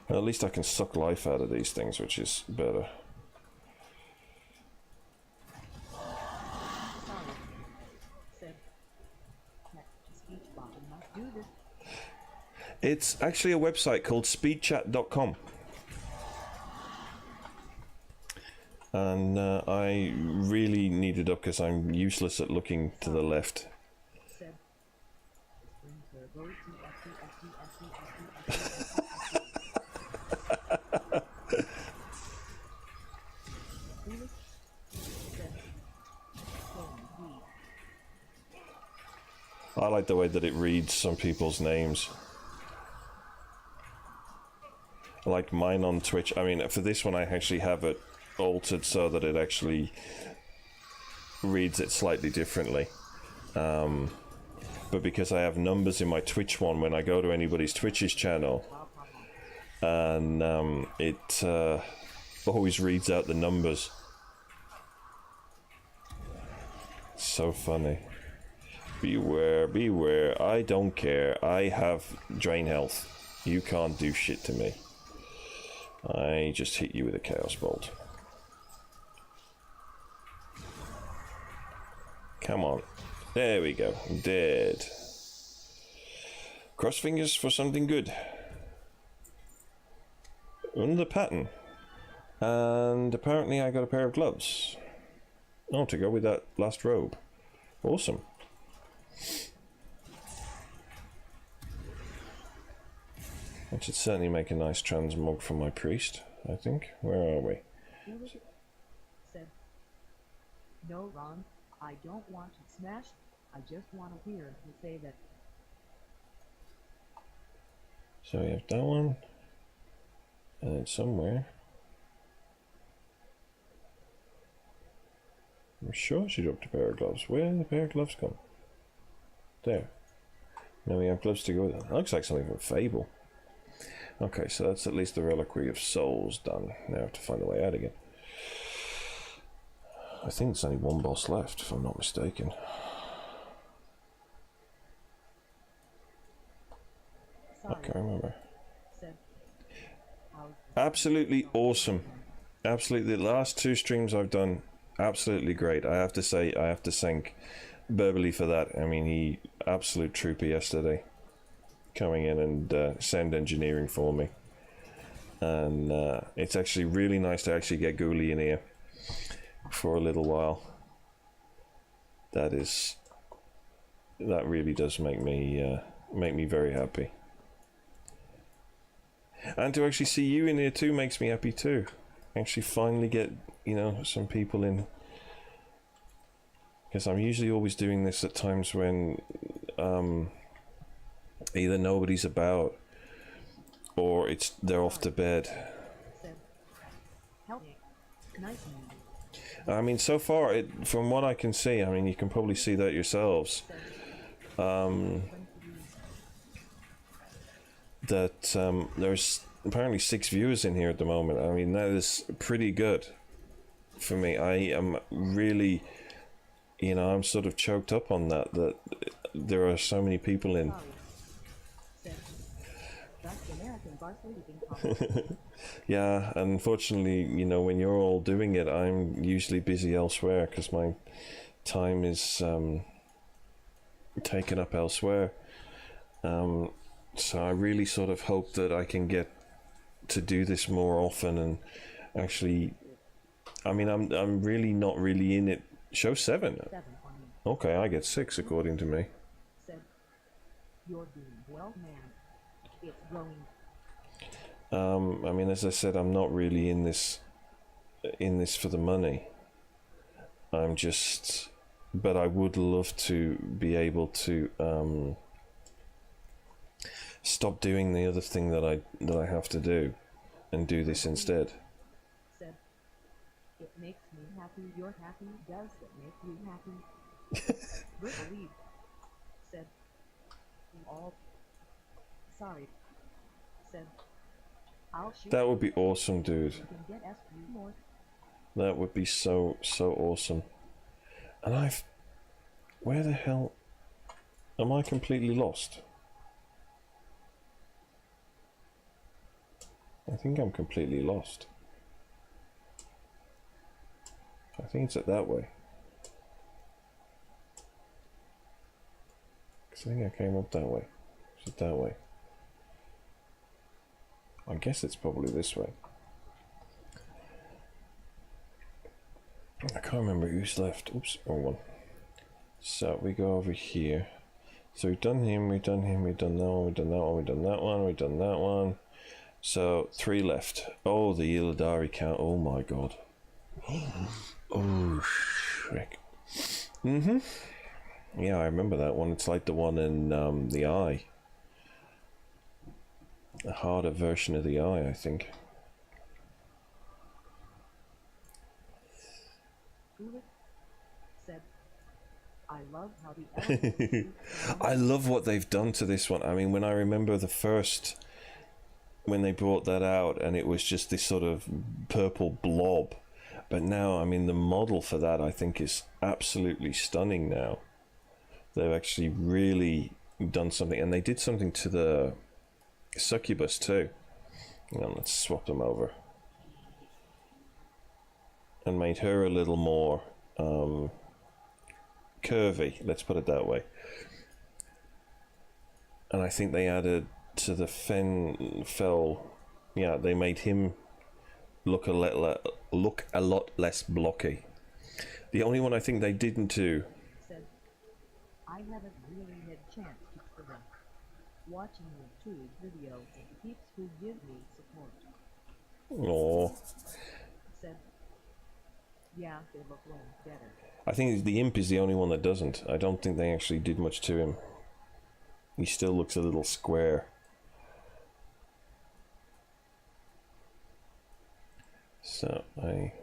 Well, at least I can suck life out of these things, which is better. It's actually a website called speedchat.com. And I really need it up because I'm useless at looking to the left. I like the way that it reads some people's names. Like mine on Twitch. I mean, for this one I actually have it altered so that it actually reads it slightly differently. But because I have numbers in my Twitch one when I go to anybody's Twitch's channel, and it always reads out the numbers. So funny. Beware, beware. I don't care. I have drain health. You can't do shit to me. I just hit you with a Chaos Bolt. Come on. There we go. Dead. Cross fingers for something good. Another pattern. And apparently I got a pair of gloves. Oh, to go with that last robe. Awesome. Which should certainly make a nice transmog for my priest, I think. Where are we? Said, no, Ron, I don't want to smash. I just want to hear you say that. So we have that one. And then somewhere. I'm sure she dropped a pair of gloves. Where did the pair of gloves come? There. Now we have gloves to go with it. That looks like something from Fable. Okay, so that's at least the Reliquary of Souls done. Now I have to find a way out again. I think there's only one boss left, if I'm not mistaken. I can't remember. Absolutely awesome. Absolutely, the last 2 streams I've done, absolutely great. I have to say, I have to thank Beverly for that. I mean, he absolute trooper yesterday, coming in and sound engineering for me. And it's actually really nice to actually get Ghoulie in here for a little while. That really does make me very happy. And to actually see you in here too makes me happy too. Actually finally get, you know, some people in. Because I'm usually always doing this at times when either nobody's about or they're off to bed. I mean, so far, from what I can see, I mean, you can probably see that yourselves. There's apparently 6 viewers in here at the moment. I mean, that is pretty good for me. I am really, you know, I'm sort of choked up on that there are so many people in. Yeah, unfortunately, you know, when you're all doing it, I'm usually busy elsewhere because my time is taken up elsewhere. So I really sort of hope that I can get to do this more often and actually, I mean, I'm really not really in it. Show 7. Okay, I get 6 according to me. You're doing well, man. It's growing. I mean, as I said, I'm not really in this for the money. I'm just, but I would love to be able to stop doing the other thing that I have to do and do this instead. Said, it makes me happy. You're happy. Does it make you happy? Believe. Said, all. Sorry. Said, I'll shoot. That would be awesome, dude. You can get SP more. That would be so awesome. And where the hell am I completely lost? I think I'm completely lost. I think it's that way. Because I think I came up that way. Is it that way? I guess it's probably this way. I can't remember who's left. Oops, wrong one. So we go over here. So we've done him, we've done him, we've done that one, we've done that one, we've done that one, we've done that one. So 3 left. Oh, the Illidari count. Oh my god. Oh, Shrek. Yeah, I remember that one. It's like the one in the Eye. A harder version of the Eye, I think. Said, I love how the I love what they've done to this one. I mean, when I remember the first, when they brought that out and it was just this sort of purple blob, but now, I mean, the model for that I think is absolutely stunning now. They've actually really done something, and they did something to the Succubus too. Now let's swap them over and made her a little more curvy, let's put it that way. And I think they added to the Fell, yeah, they made him look a lot less blocky. The only one I think they didn't do. Said, I haven't really had chance to them. watching YouTube video of the peeps who give me support. Aww. Said, yeah, they look way better. I think the imp is the only one that doesn't. I don't think they actually did much to him. He still looks a little square. So I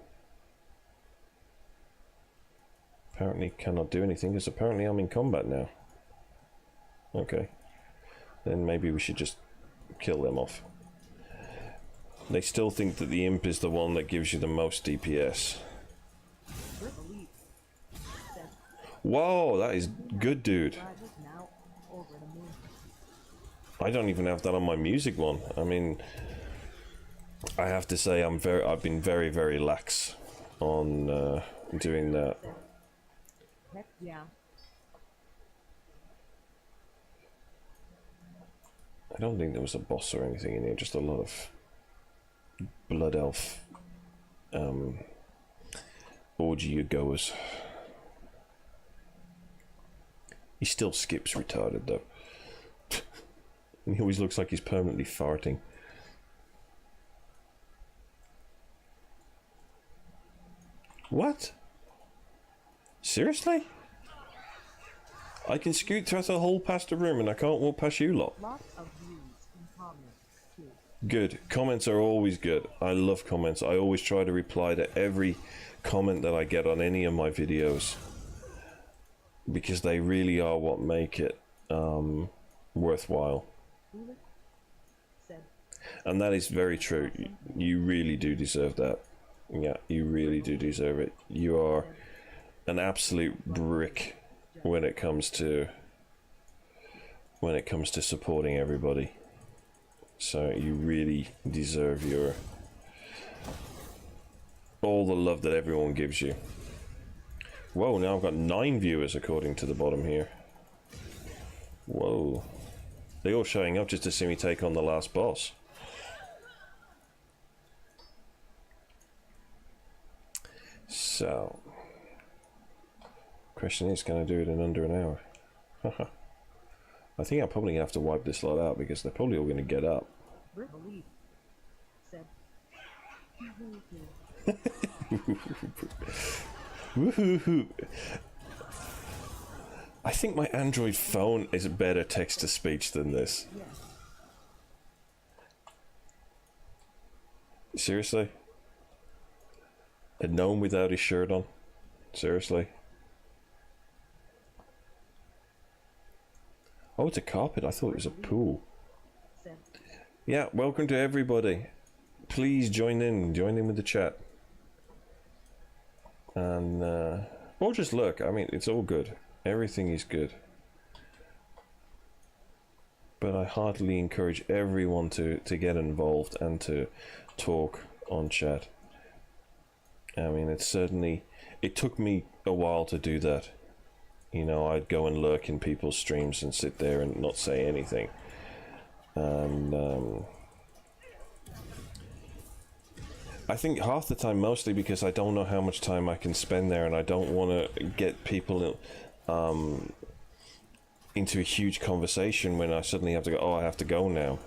apparently cannot do anything because apparently I'm in combat now. Okay. Then maybe we should just kill them off. They still think that the imp is the one that gives you the most DPS. Whoa, that is good, dude. I don't even have that on my music one. I mean, I have to say I've been very, very lax on doing that. Heck yeah. I don't think there was a boss or anything in here, just a lot of blood elf orgy goers. He still skips retarded though. He always looks like he's permanently farting. What? Seriously? I can scoot through the whole past the room and I can't walk past you lot. Lots of views and comments too. Good. Comments are always good. I love comments. I always try to reply to every comment that I get on any of my videos, because they really are what make it worthwhile. And that is very true. You really do deserve that. Yeah, you really do deserve it. You are an absolute brick when it comes to supporting everybody. So you really deserve all the love that everyone gives you. Whoa, now I've got 9 viewers according to the bottom here. Whoa. They're all showing up just to see me take on the last boss. So, question is, can I do it in under an hour? I think I'm probably going to have to wipe this lot out because they're probably all going to get up. Woohoo! I think my Android phone is a better text-to-speech than this. Seriously? A gnome without his shirt on? Seriously? Oh, it's a carpet. I thought it was a pool. Yeah, welcome to everybody. Please join in with the chat. And, or just look. I mean, it's all good. Everything is good. But I heartily encourage everyone to get involved and to talk on chat. I mean, it took me a while to do that. You know, I'd go and lurk in people's streams and sit there and not say anything. And I think half the time, mostly because I don't know how much time I can spend there, and I don't want to get people into a huge conversation when I suddenly have to go, oh, I have to go now.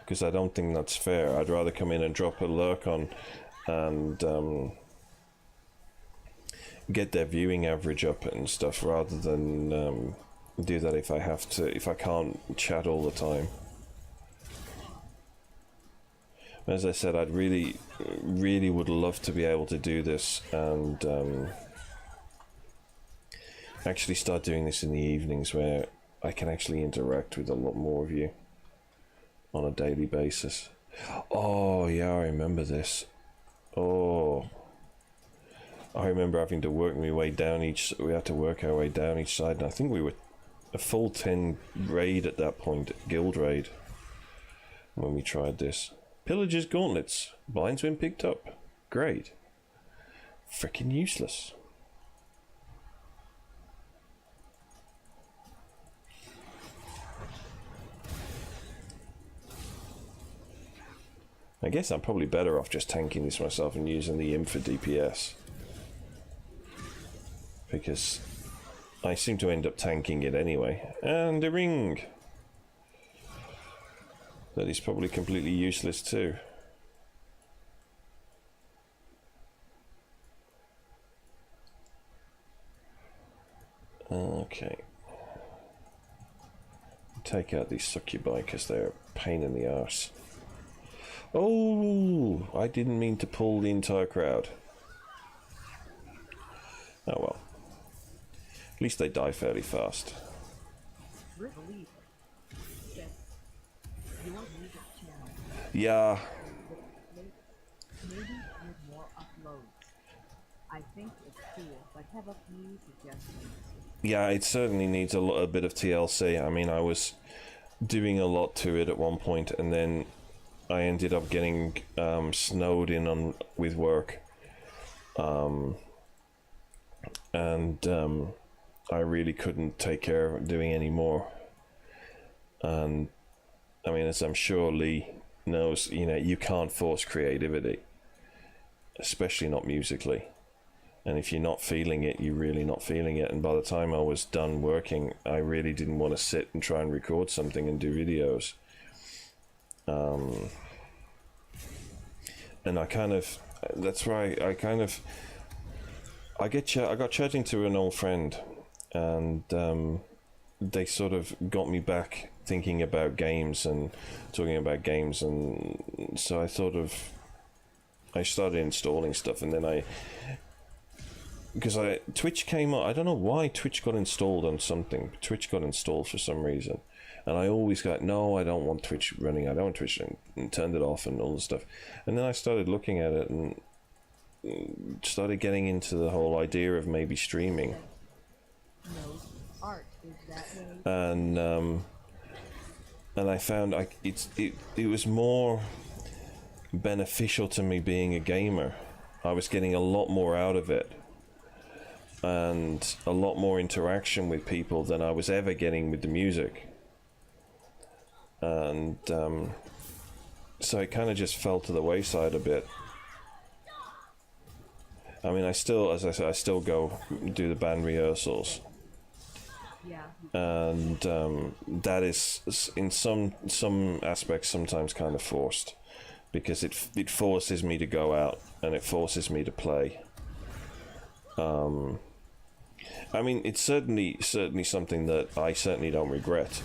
Because I don't think that's fair. I'd rather come in and drop a lurk on and get their viewing average up and stuff, rather than do that if I can't chat all the time. As I said, I'd really would love to be able to do this and actually start doing this in the evenings where I can actually interact with a lot more of you on a daily basis. Oh yeah, I remember this. Oh, I remember having to work my way down we had to work our way down each side, and I think we were a full 10 raid at that point, guild raid, when we tried this. Pillager's gauntlets. Blind's been picked up. Great. Frickin' useless. I guess I'm probably better off just tanking this myself and using the imp for DPS. Because I seem to end up tanking it anyway. And a ring! that is probably completely useless too. Okay. Take out these succubi because they're a pain in the arse. Oh, I didn't mean to pull the entire crowd. Oh well. At least they die fairly fast. Yeah. Maybe need more uploads. I think it's cool, but have a few suggestions. Yeah, it certainly needs a bit of TLC. I mean, I was doing a lot to it at one point, and then I ended up getting snowed in on with work, and I really couldn't take care of doing any more. And I mean, as I'm sure Lee knows, you know, you can't force creativity, especially not musically. And if you're not feeling it, you're really not feeling it. And by the time I was done working, I really didn't want to sit and try and record something and do videos. And I kind of, that's why I got chatting to an old friend, and they sort of got me back thinking about games and talking about games. And so I started installing stuff, and then because Twitch came up. I don't know why Twitch got installed on something. Twitch got installed for some reason, and I always got, no, I don't want Twitch running. I don't want Twitch, and turned it off and all this stuff. And then I started looking at it and started getting into the whole idea of maybe streaming. And I found it was more beneficial to me being a gamer. I was getting a lot more out of it, and a lot more interaction with people than I was ever getting with the music. And so it kind of just fell to the wayside a bit. I mean, I still, as I said, I still go do the band rehearsals. And that is, in some aspects, sometimes kind of forced, because it forces me to go out and it forces me to play. I mean, it's certainly something that I certainly don't regret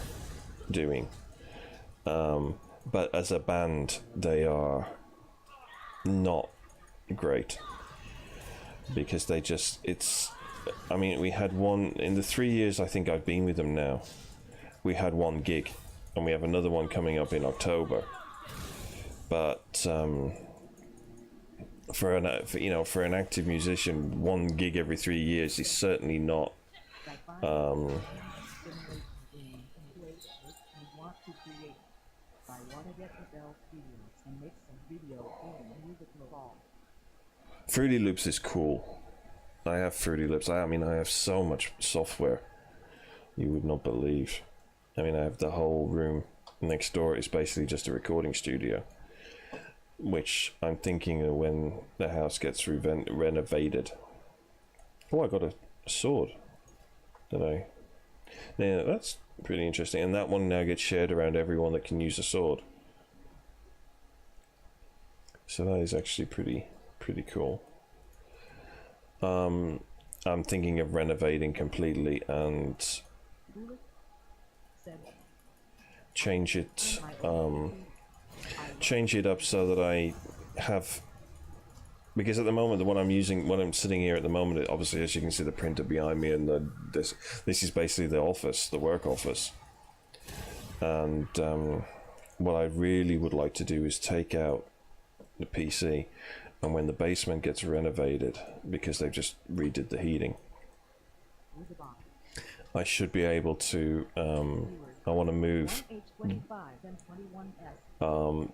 doing. But as a band, they are not great, because they just, I mean, we had one, in the 3 years I think I've been with them now, we had one gig, and we have another one coming up in October. But for an active musician, one gig every 3 years is certainly not. Fruity Loops is cool. I have Fruity Loops. I mean, I have so much software you would not believe. I mean, I have the whole room next door is basically just a recording studio, which I'm thinking of when the house gets renovated. Oh, I got a sword. Yeah, that's pretty interesting. And that one now gets shared around everyone that can use a sword. So that is actually pretty cool. I'm thinking of renovating completely and change it up so that I have, because at the moment the one I'm using, when I'm sitting here at the moment, obviously, as you can see, the printer behind me, and this is basically the office, the work office. And what I really would like to do is take out the PC, and when the basement gets renovated, because they've just redid the heating, I should be able to I want to move the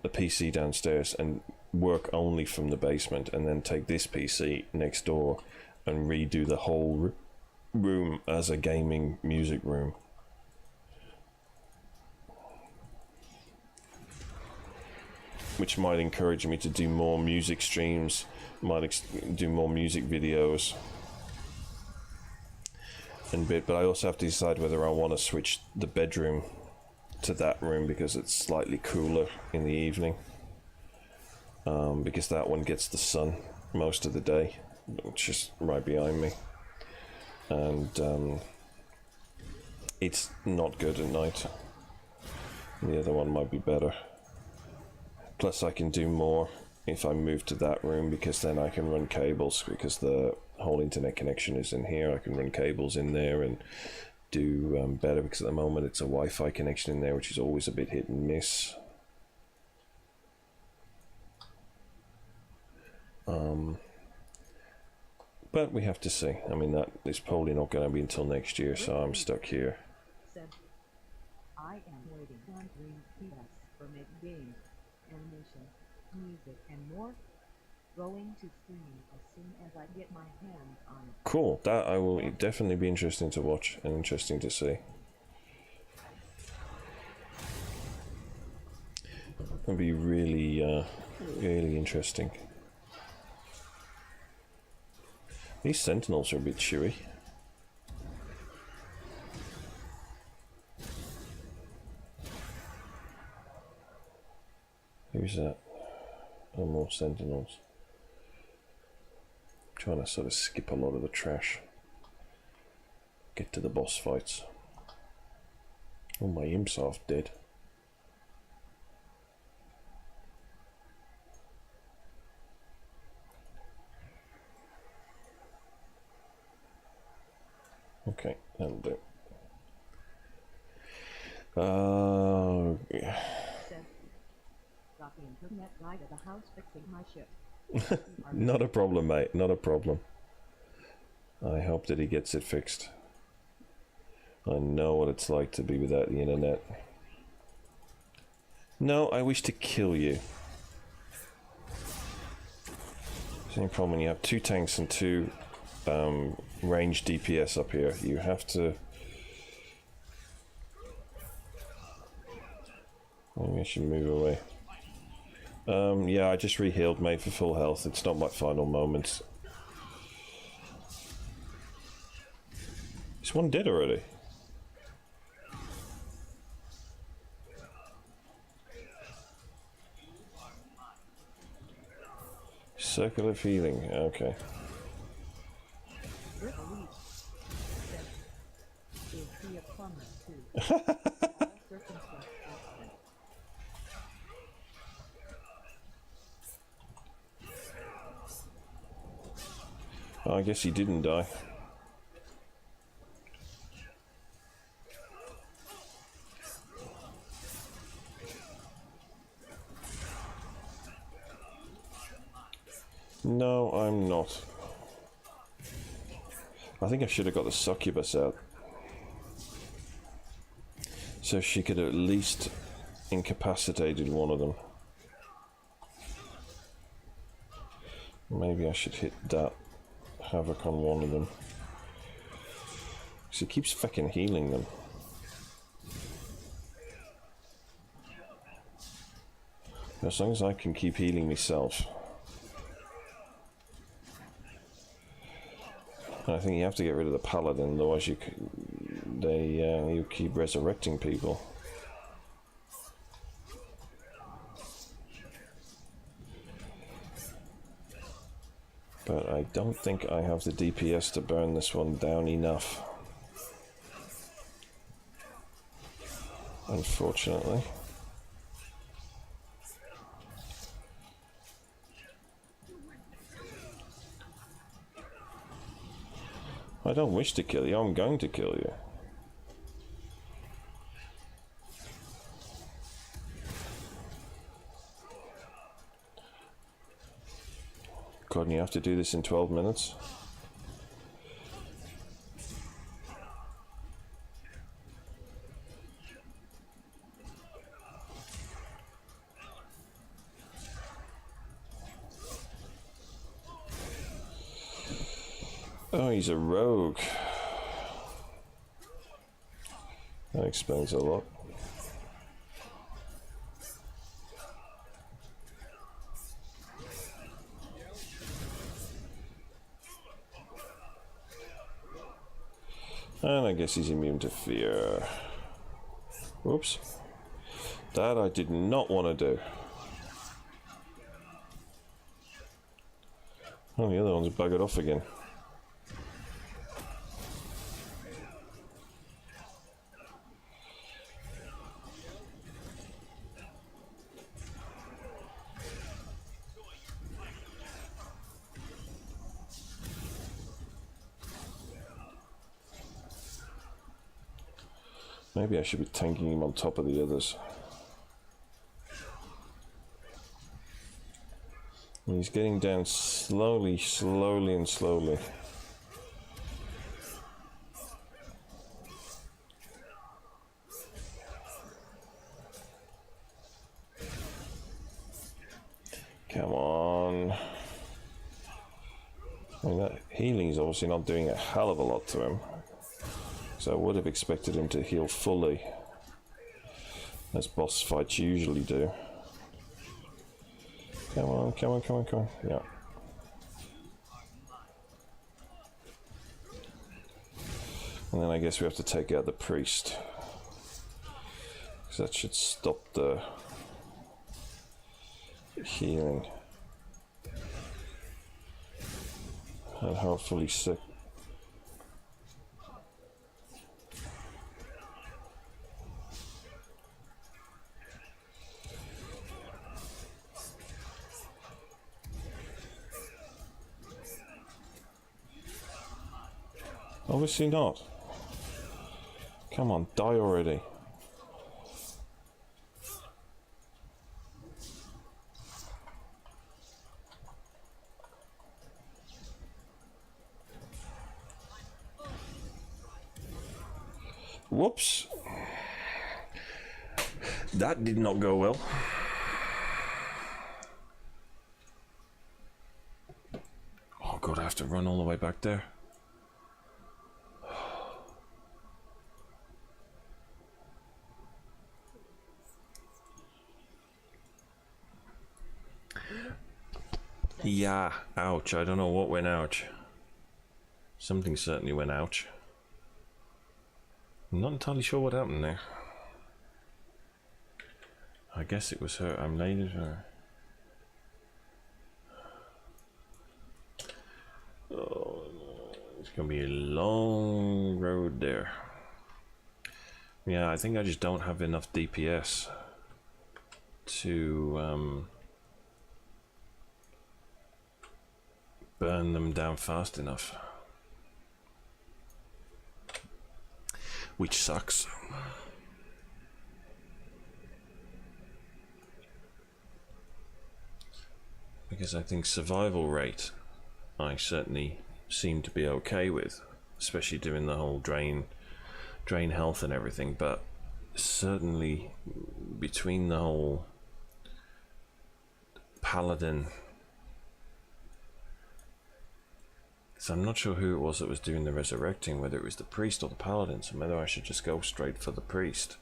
PC downstairs and work only from the basement, and then take this PC next door and redo the whole room as a gaming music room. Which might encourage me to do more music streams, might do more music videos and but I also have to decide whether I want to switch the bedroom to that room because it's slightly cooler in the evening. Because that one gets the sun most of the day, which is right behind me. And it's not good at night. The other one might be better. Plus I can do more if I move to that room, because then I can run cables, because the whole internet connection is in here. I can run cables in there and do better, because at the moment it's a Wi-Fi connection in there, which is always a bit hit and miss. But we have to see. I mean, that is probably not going to be until next year, so I'm stuck here. I am waiting on 3 PS for make games, animation, music, and more. Going to stream as soon as I get my hands on it. Cool. That I will definitely be interesting to watch and interesting to see. It'll be really, really interesting. These sentinels are a bit chewy. Who's that? Oh, more sentinels. I'm trying to sort of skip a lot of the trash. Get to the boss fights. Oh, my imp's half dead. Okay, that'll do. Yeah. Got the internet guy to the house fixing my ship. Not a problem, mate. Not a problem. I hope that he gets it fixed. I know what it's like to be without the internet. No, I wish to kill you. Same problem when you have 2 tanks and 2 range DPS up here. You have to... Maybe I should move away. Yeah, I just re-healed, mate, for full health. It's not my final moments. Is one dead already? Circle of healing, okay. I guess he didn't die. No, I'm not. I think I should have got the succubus out, so she could at least incapacitated one of them. Maybe I should hit that havoc on one of them, because he keeps fucking healing them. As long as I can keep healing myself. I think you have to get rid of the paladin, otherwise you keep resurrecting people. But I don't think I have the DPS to burn this one down enough. Unfortunately. I don't wish to kill you, I'm going to kill you. God, and you have to do this in 12 minutes? Oh, he's a rogue. That explains a lot. And I guess he's immune to fear. Whoops. That I did not want to do. Oh, the other one's buggered off again. Maybe I should be tanking him on top of the others. He's getting down slowly, slowly, and slowly. Come on. I mean, that healing is obviously not doing a hell of a lot to him. So I would have expected him to heal fully, as boss fights usually do. Come on, come on, come on, come on. Yeah. And then I guess we have to take out the priest, because that should stop the healing. And hopefully sick. Obviously not. Come on, die already. Whoops. That did not go well. Oh god, I have to run all the way back there. Yeah, ouch. I don't know what went ouch. Something certainly went ouch. I'm not entirely sure what happened there. I guess it was her. I'm late at her. Oh, it's gonna be a long road there. Yeah, I think I just don't have enough DPS to burn them down fast enough, which sucks. Because I think survival rate I certainly seem to be okay with, especially doing the whole drain health and everything, but certainly between the whole paladin, so I'm not sure who it was that was doing the resurrecting, whether it was the priest or the paladin, so whether I should just go straight for the priest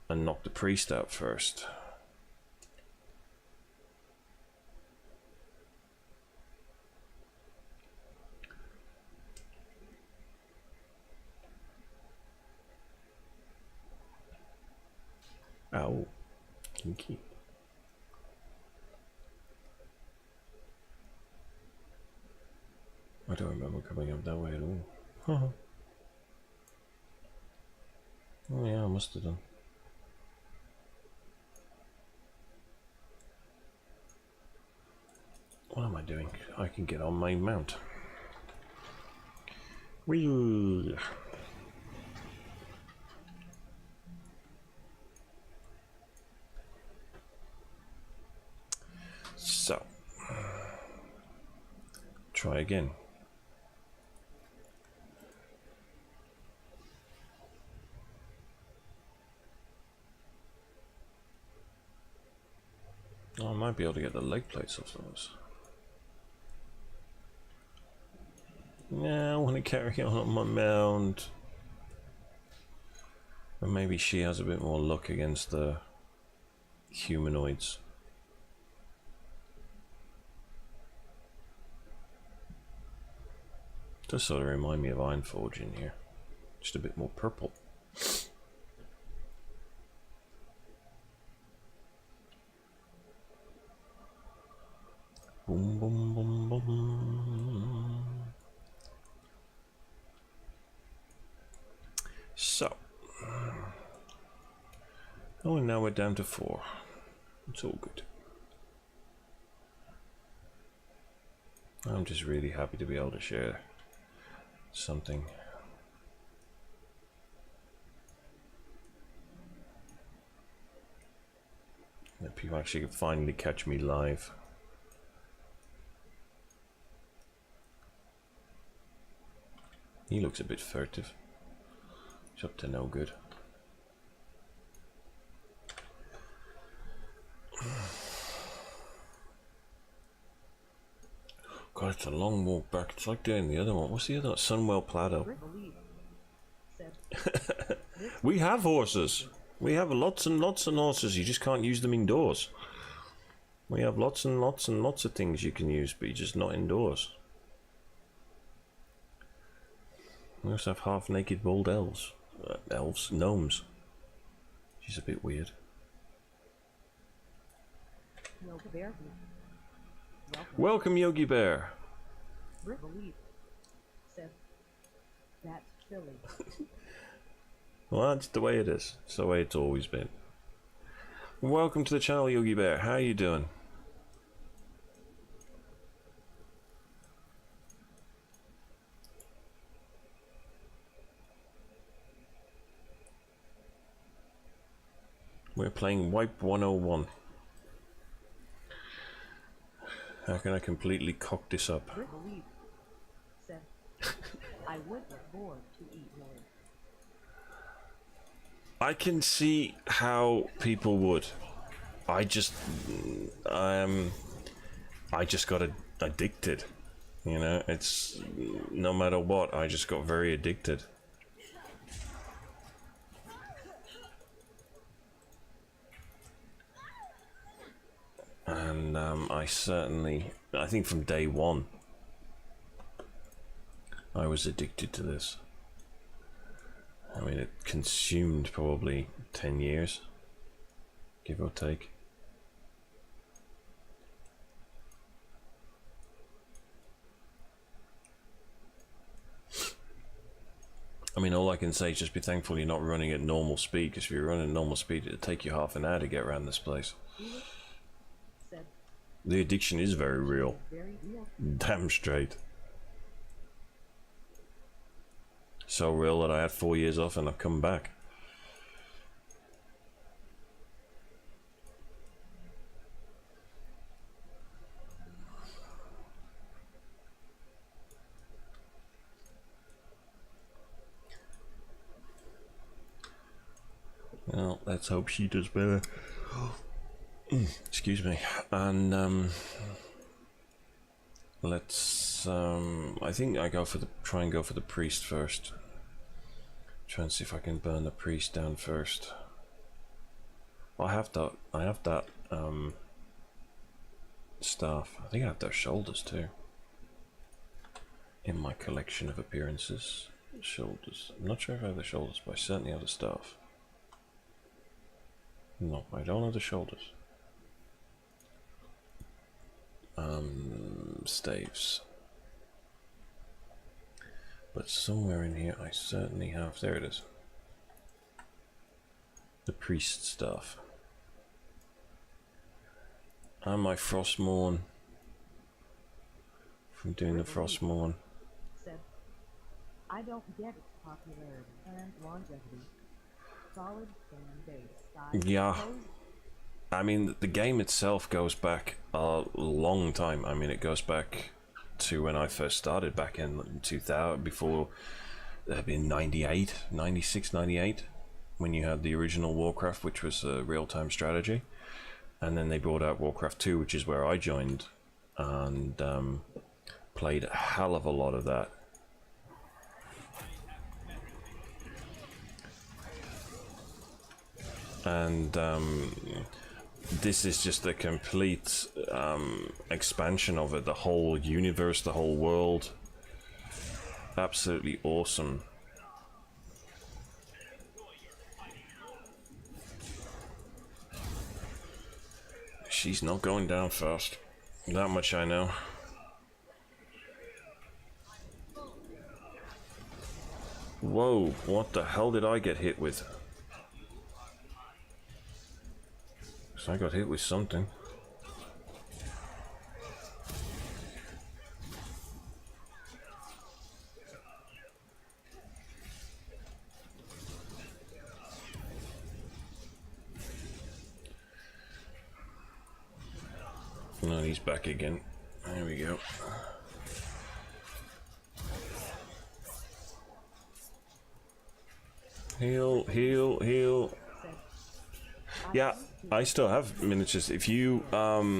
and knock the priest out first. Ow, kinky. I don't remember coming up that way at all. Huh. Oh yeah, I must have done. What am I doing? I can get on my mount. Whee! So, try again. Oh, I might be able to get the leg plates off those. Yeah, I want to carry on my mount. And maybe she has a bit more luck against the humanoids. Does sort of remind me of Ironforge in here. Just a bit more purple. Oh, and now we're down to 4. It's all good. I'm just really happy to be able to share something. That people actually finally catch me live. He looks a bit furtive. He's up to no good. God, it's a long walk back. It's like doing the other one. What's the other one? Sunwell Plateau. We have horses. We have lots and lots of horses. You just can't use them indoors. We have lots and lots and lots of things you can use, but you're just not indoors. We also have half-naked bald elves. Gnomes. She's a bit weird. Welcome, Yogi Bear. That's silly. Well, that's the way it is. It's the way it's always been. Welcome to the channel, Yogi Bear. How are you doing? We're playing Wipe 101. How can I completely cock this up? I would get bored to eat more. I can see how people would. I just got addicted. You know, it's no matter what, I just got very addicted. And I think from day one, I was addicted to this. I mean, it consumed probably 10 years, give or take. I mean, all I can say is just be thankful you're not running at normal speed, because if you're running at normal speed, it'd take you half an hour to get around this place. The addiction is very real. Damn straight. So real that I had 4 years off and I've come back. Well, let's hope she does better. Excuse me. And let's I think I try and go for the priest first. Try and see if I can burn the priest down first. Well, I have that staff. I think I have their shoulders too in my collection of appearances. Shoulders. I'm not sure if I have the shoulders, but I certainly have the staff. No, I don't have the shoulders. Staves. But somewhere in here I certainly have, there it is. The priest staff. And my Frostmourne. From doing the Frostmourne. I don't get its popularity and longevity. Solid fan base. Yeah. I mean, the game itself goes back a long time. I mean, it goes back to when I first started back in 2000, before there had been 98, 96, 98, when you had the original Warcraft, which was a real-time strategy. And then they brought out Warcraft 2, which is where I joined, and played a hell of a lot of that. And this is just a complete expansion of it, the whole universe, the whole world. Absolutely awesome. She's not going down fast. That much I know. Whoa, what the hell did I get hit with? So I got hit with something. No, he's back again. There we go. Heal, heal, heal. Yeah, I still have miniatures. If you go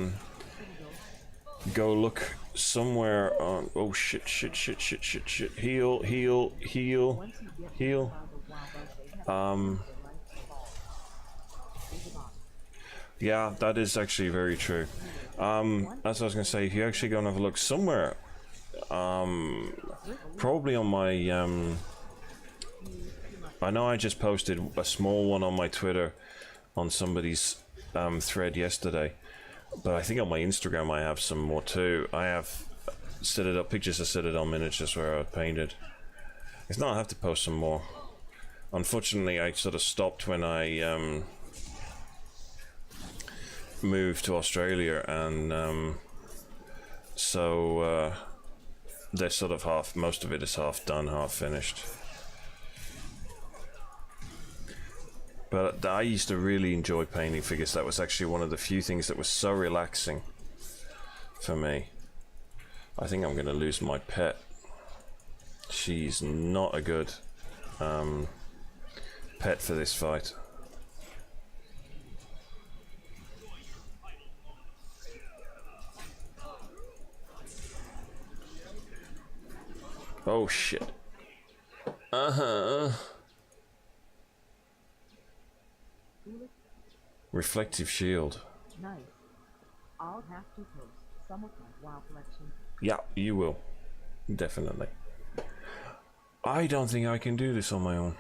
look somewhere on... Oh shit, shit, shit, shit, shit, shit. Heal, heal, heal, heal. Yeah, that is actually very true. As I was going to say, if you actually go and have a look somewhere, probably on my... I know I just posted a small one on my Twitter on somebody's thread yesterday, but I think on my Instagram I have some more too. I have set it up, pictures of Citadel miniatures where I painted. It's not, I have to post some more. Unfortunately, I sort of stopped when I moved to Australia, and so they're sort of half, most of it is half done, half finished. But I used to really enjoy painting figures. That was actually one of the few things that was so relaxing for me. I think I'm going to lose my pet. She's not a good pet for this fight. Oh shit. Reflective shield. Nice. I'll have to post some of my WoW collection. Yeah, you will. Definitely. I don't think I can do this on my own.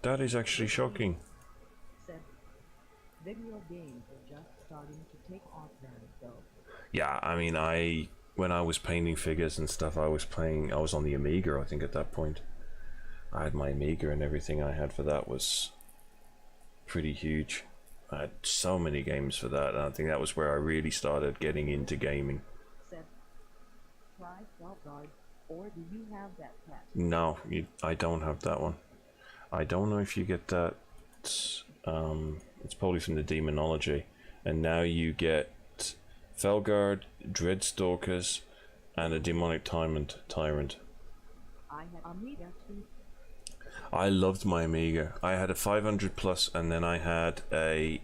That is actually shocking. Said, video games are just starting to take off then, though. Yeah, I mean, when I was painting figures and stuff, I was on the Amiga, I think, at that point. I had my Amiga, and everything I had for that was pretty huge. I had so many games for that, and I think that was where I really started getting into gaming. Said, try Self-Guard, or do you have that pet? No, I don't have that one. I don't know if you get that. It's probably from the Demonology, and now you get Felguard, Dreadstalkers, and a Demonic Tyrant. I had Amiga too. I loved my Amiga. I had a 500 plus, and then I had a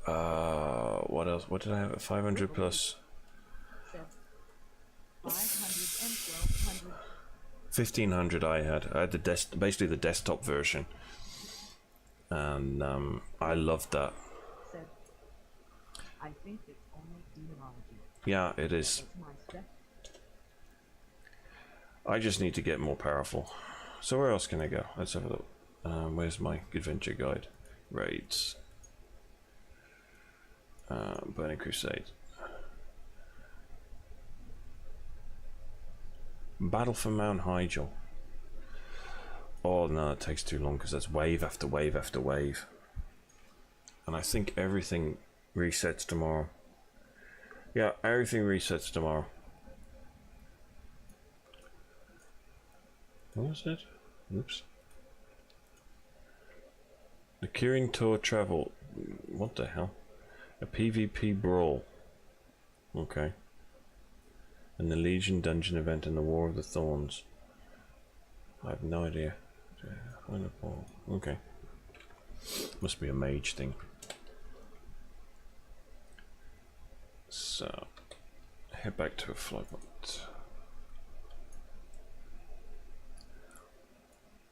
what else? What did I have? A 500 plus. 500 and 1200. 1500 I had the basically the desktop version, and I loved that. Said, I think it's only Demonology. Yeah, it is. I just need to get more powerful. So where else can I go? Let's have a look. Where's my adventure guide? Raids. Burning Crusade. Battle for Mount Hyjal. Oh no, it takes too long because that's wave after wave after wave. And I think everything resets tomorrow. Yeah, everything resets tomorrow. What was it? Oops. The Kirin Tour Travel. What the hell? A PvP brawl. Okay. And the Legion Dungeon event and the War of the Thorns. I have no idea. Okay. Must be a mage thing. So, head back to a flight.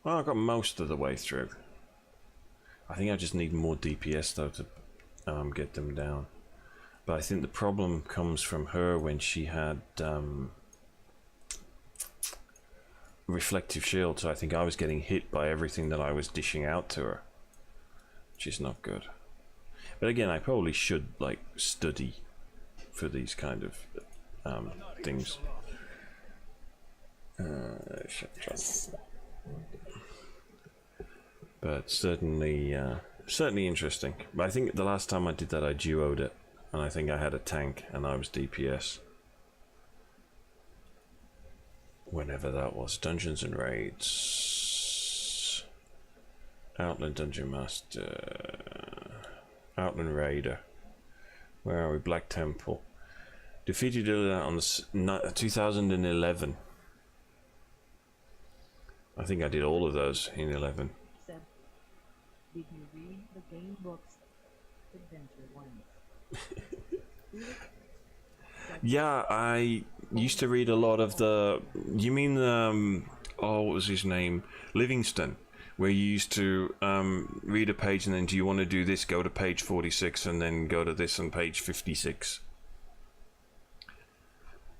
Well, I got most of the way through. I think I just need more DPS though to get them down. But I think the problem comes from her when she had reflective shield, so I think I was getting hit by everything that I was dishing out to her, which is not good. But again, I probably should like study for these kind of things. But certainly, certainly interesting. But I think the last time I did that, I duoed it, and I think I had a tank, and I was DPS. Whenever that was. Dungeons and Raids. Outland Dungeon Master. Outland Raider. Where are we? Black Temple. Defeated that on the 2011. I think I did all of those in 11. Said, did you read the game books? Adventure ones. Yeah, I used to read a lot of the... You mean, oh, what was his name? Livingston. Where you used to read a page and then, do you want to do this? Go to page 46 and then go to this on page 56.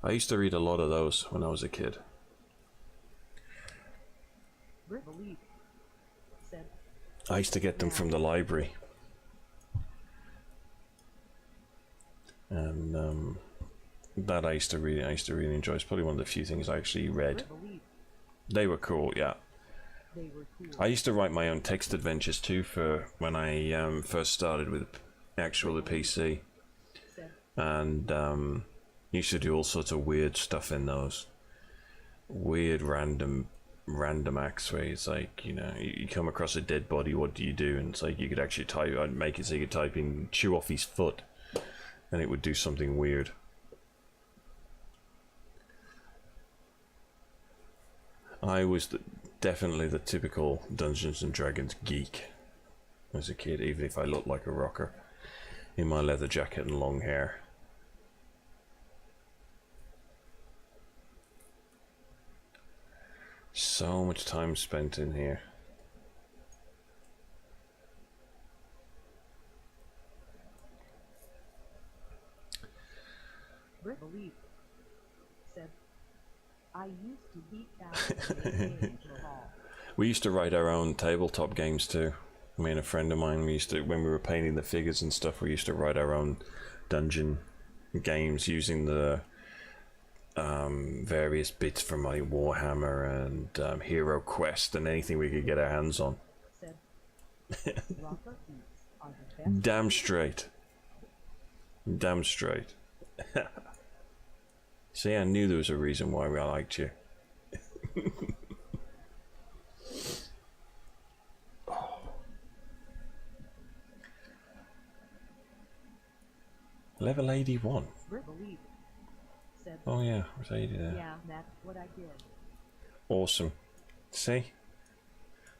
I used to read a lot of those when I was a kid. I used to get them from the library. And that I used to really enjoy. It's probably one of the few things I actually read. They were cool, yeah. I used to write my own text adventures too for when I first started with the PC. And used to do all sorts of weird stuff in those. Weird random acts where it's like, you know, you come across a dead body, what do you do? And it's like you could actually type, I'd make it so you could type in chew off his foot and it would do something weird. I was definitely the typical Dungeons and Dragons geek as a kid, even if I looked like a rocker in my leather jacket and long hair. So much time spent in here. Believe said, I used to beat down We used to write our own tabletop games too. Me and a friend of mine, we used to, when we were painting the figures and stuff, we used to write our own dungeon games using the various bits from like Warhammer and Hero Quest and anything we could get our hands on. Damn straight. Damn straight. See, I knew there was a reason why I liked you. Level 81. Oh yeah, was 80 there. Yeah, that's what I did. Awesome. See?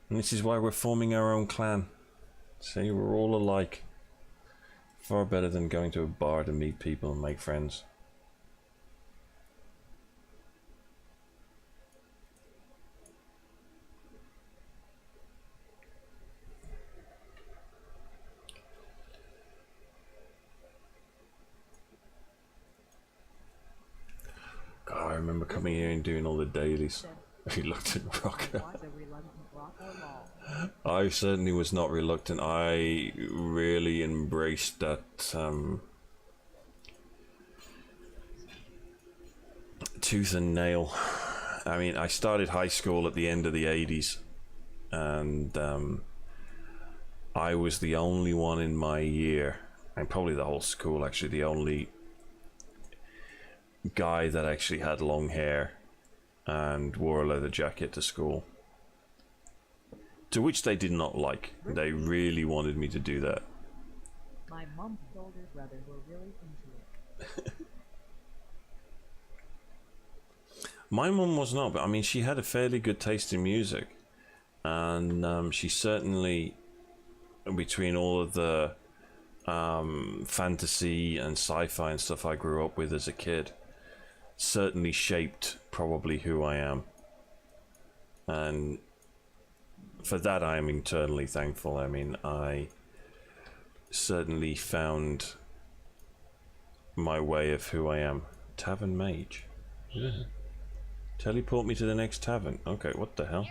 And this is why we're forming our own clan. See, we're all alike. Far better than going to a bar to meet people and make friends. God, I remember coming here and doing all the dailies. Reluctant rocker. I certainly was not reluctant. I really embraced that tooth and nail. I mean, I started high school at the end of the 80s and I was the only one in my year, and probably the whole school actually, the only guy that actually had long hair and wore a leather jacket to school, to which they did not like. They really wanted me to do that. My mom's older brother were really into it. My mum was not, but I mean, she had a fairly good taste in music, and she certainly, between all of the fantasy and sci-fi and stuff I grew up with as a kid, certainly shaped probably who I am, and for that I am eternally thankful. I mean, I certainly found my way of who I am. Tavern Mage. Yeah. Teleport me to the next tavern. Okay, what the hell?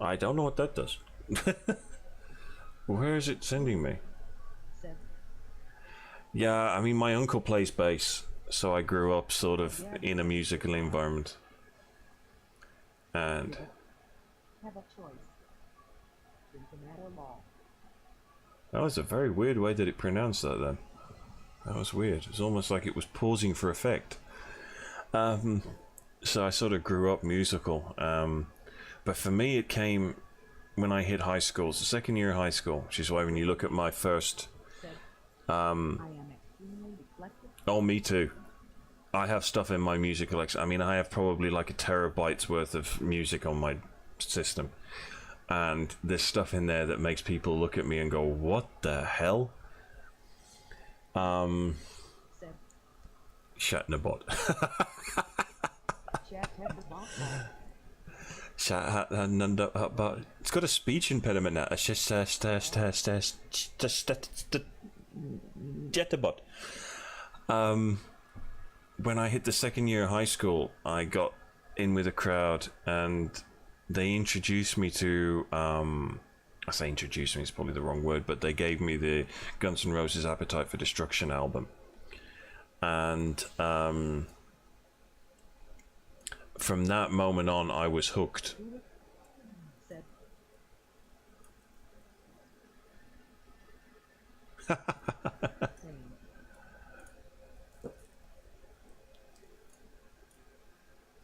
I don't know what that does. Where is it sending me? Yeah, I mean, my uncle plays bass, so I grew up sort of in a musical environment. And have a choice. That was a very weird way that it pronounced that then. That was weird. It was almost like it was pausing for effect. So I sort of grew up musical. But for me it came when I hit high school. It's the second year of high school, which is why when you look at my first... oh, me too. I have stuff in my music collection. I mean, I have probably like a terabyte's worth of music on my system. And there's stuff in there that makes people look at me and go, what the hell? Shatterbot. It's got a speech impediment now. It's just Jetterbot. When I hit the second year of high school, I got in with a crowd and they introduced me to I say introduced me, it's probably the wrong word, but they gave me the Guns N' Roses Appetite for Destruction album. And from that moment on, I was hooked.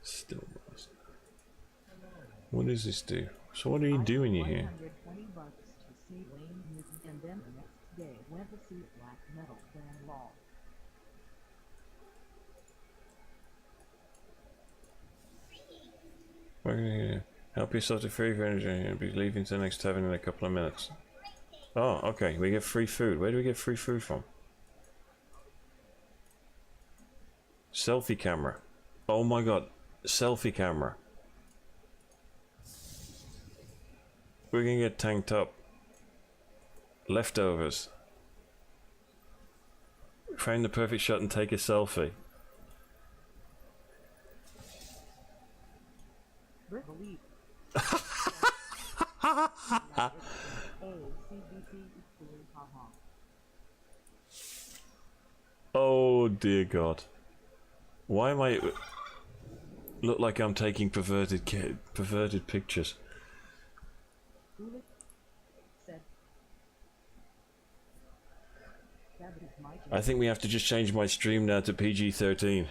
Still lost. What does this do? So what are you doing here? We're gonna help yourself to free for energy and be leaving to the next tavern in a couple of minutes. Oh, okay. We get free food. Where do we get free food from? Selfie camera. Oh my god. Selfie camera. We're gonna get tanked up. Leftovers. Find the perfect shot and take a selfie. Oh dear god. Why am I... look like I'm taking perverted pictures. I think we have to just change my stream now to PG-13.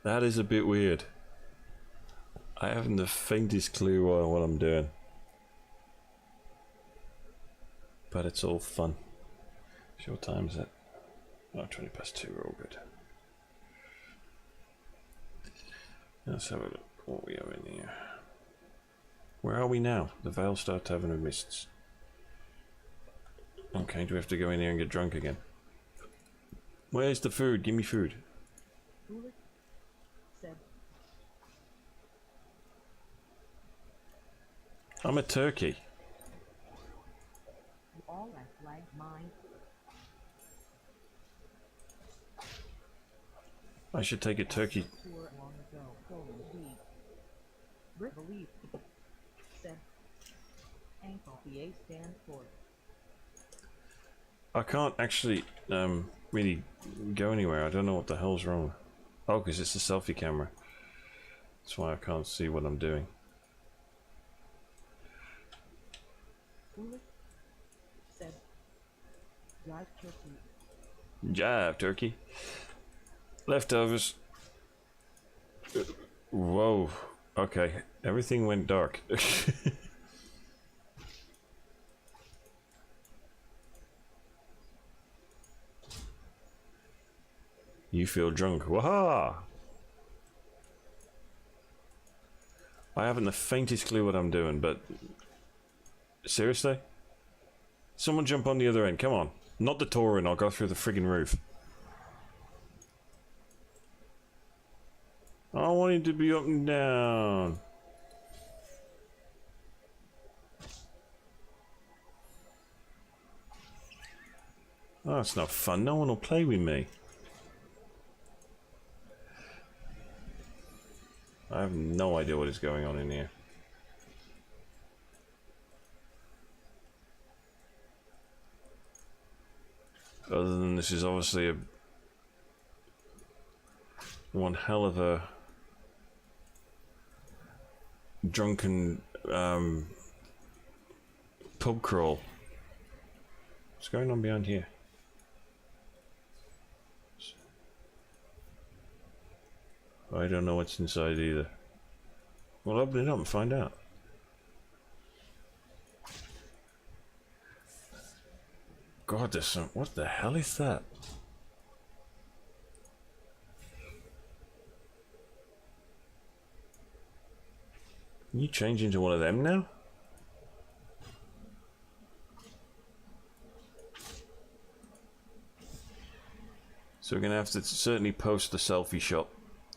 That is a bit weird. I haven't the faintest clue what I'm doing. But it's all fun. So what time is it? Oh, 20 past 2, we're all good. Let's have a look what we have in here. Where are we now? The Veilstar Tavern of Mists. Okay, do we have to go in here and get drunk again? Where's the food? Give me food. I'm a turkey. I should take a turkey. I can't actually really go anywhere. I don't know what the hell's wrong. Oh, because it's a selfie camera. That's why I can't see what I'm doing. Jive turkey. Leftovers. Whoa. Okay. Everything went dark. You feel drunk. Waha! I haven't the faintest clue what I'm doing, but... seriously? Someone jump on the other end. Come on. Not the Tauren. I'll go through the friggin' roof. I want it to be up and down. Oh, that's not fun. No one will play with me. I have no idea what is going on in here. Other than this is obviously a one hell of a drunken pub crawl. What's going on behind here? I don't know what's inside either. Well, open it up and find out. God, there's some... What the hell is that? Can you change into one of them now? So we're going to have to certainly post the selfie shot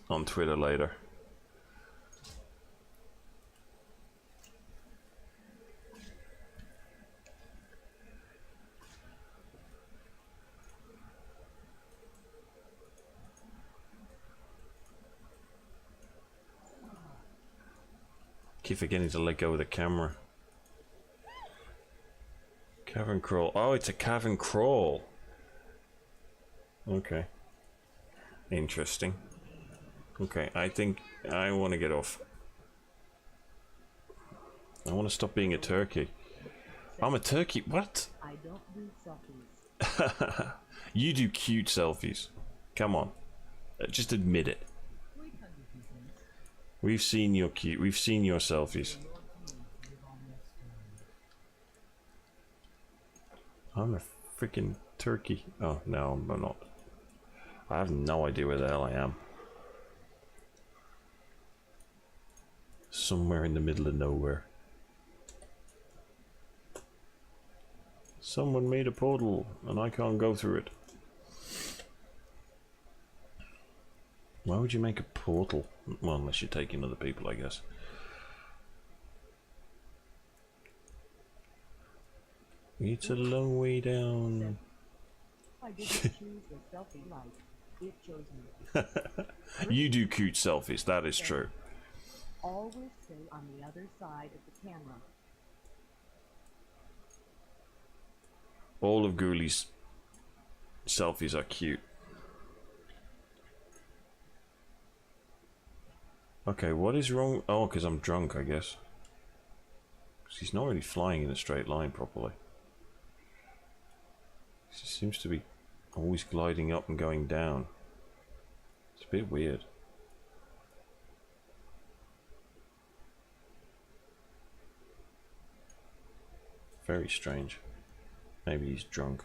on Twitter later. Keep forgetting to let go of the camera. Cavern crawl. Oh, it's a cavern crawl. Okay. Interesting. Okay, I think I want to get off. I want to stop being a turkey. I'm a turkey. What? I don't do selfies. You do cute selfies. Come on. Just admit it. We've seen your cute. We've seen your selfies. I'm a freaking turkey. Oh, no, I'm not. I have no idea where the hell I am. Somewhere in the middle of nowhere. Someone made a portal and I can't go through it. Why would you make a portal? Well, unless you're taking other people, I guess. It's a long way down. I didn't choose the selfie light. It chose me. You do cute selfies, that is true. Always stay on the other side of the camera. All of Ghoulies' selfies are cute. Okay, what is wrong? Oh, because I'm drunk, I guess. Because he's not really flying in a straight line properly. He seems to be always gliding up and going down. It's a bit weird. Very strange. Maybe he's drunk.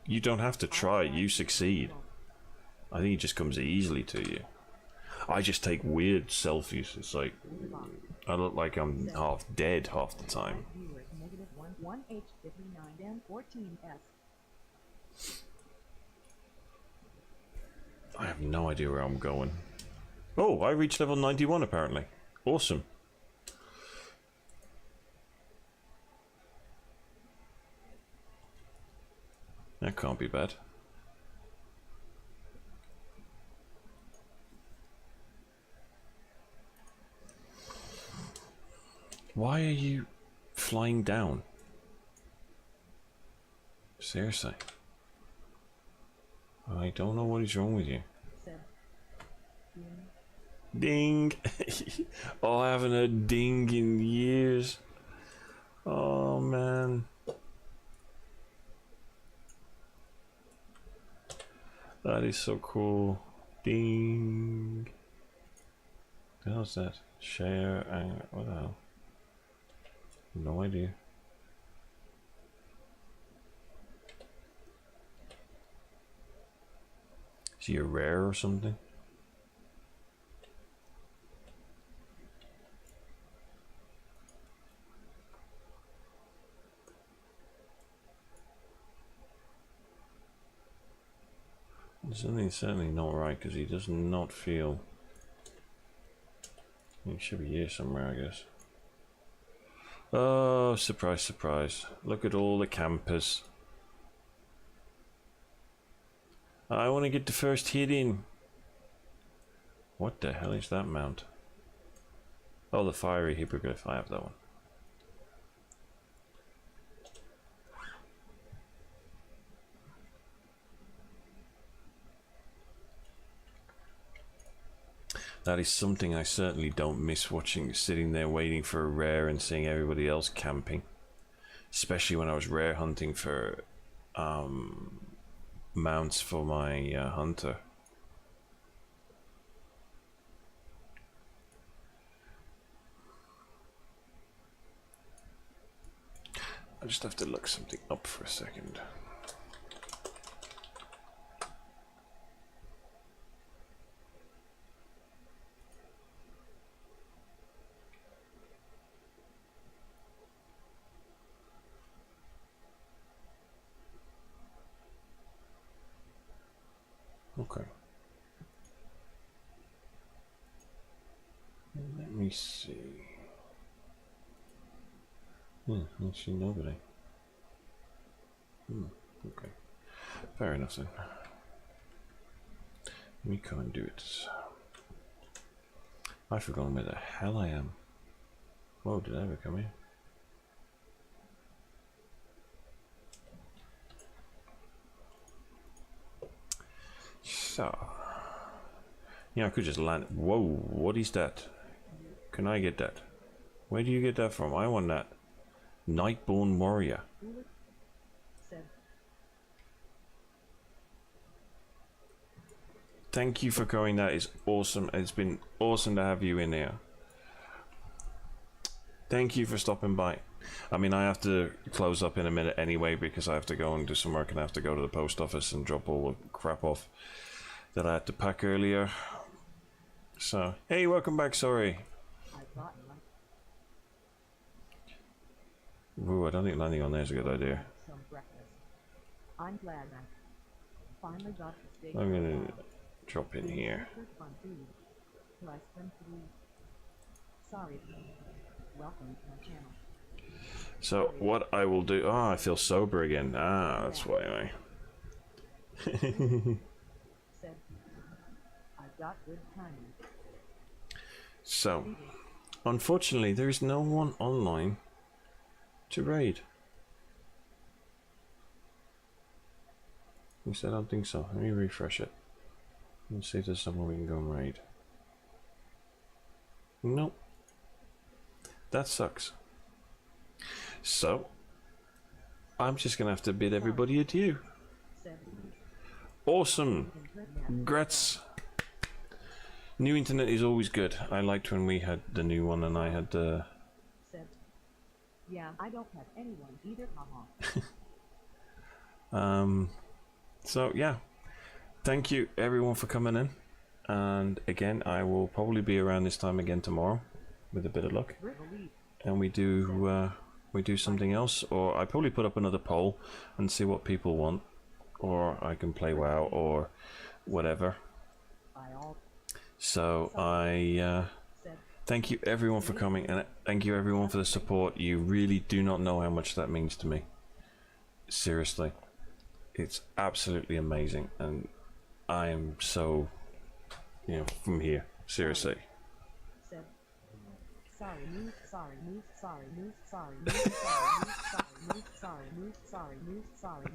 You don't have to try, you succeed. I think it just comes easily to you. I just take weird selfies. It's like I look like I'm half dead half the time. I have no idea where I'm going. Oh, I reached level 91 apparently. Awesome. That can't be bad. Why are you flying down? Seriously. I don't know what is wrong with you. Ding! Oh, I haven't heard ding in years. Oh, man. That is so cool. Ding! What the hell is that? Share, what the hell? No idea. Is he a rare or something? Something's certainly not right because he does not feel. He should be here somewhere, I guess. Oh, surprise, surprise. Look at all the campers. I want to get the first hit in. What the hell is that mount? Oh, the fiery hippogriff. I have that one. That is something I certainly don't miss, watching, sitting there waiting for a rare and seeing everybody else camping. Especially when I was rare hunting for mounts for my hunter. I just have to look something up for a second. Okay. Let me see. Actually nobody. Okay. Fair enough then. We can't do it. I've forgotten where the hell I am. Whoa, did I ever come here? So, yeah, I could just land. Whoa, what is that? Can I get that? Where do you get that from? I want that. Nightborn warrior. Thank you for coming. That is awesome. It's been awesome to have you in here. Thank you for stopping by. I mean, I have to close up in a minute anyway because I have to go and do some work and I have to go to the post office and drop all the crap off that I had to pack earlier. So, hey, welcome back. Sorry. Ooh, I don't think landing on there is a good idea. I'm glad I finally got to stay. I'm gonna drop in here. Sorry. Welcome to my channel. So what I will do? Oh, I feel sober again. Ah, that's why I. Said, I got good timing. So, unfortunately, there is no one online to raid. At least I don't think so. Let me refresh it. Let's see if there's someone we can go and raid. Nope. That sucks. So, I'm just gonna have to bid everybody adieu. Awesome. Grats. New internet is always good. I liked when we had the new one and I had the... Yeah, I don't have anyone either, haha. So yeah, thank you everyone for coming in, and again I will probably be around this time again tomorrow with a bit of luck, and we do something else, or I probably put up another poll and see what people want, or I can play WoW or whatever. So I thank you everyone for coming, and thank you everyone for the support. You really do not know how much that means to me. Seriously. It's absolutely amazing, and I am so, you know, from here, seriously. Sorry, move, sorry, move, sorry, move, sorry, move, sorry, move, sorry, move, sorry,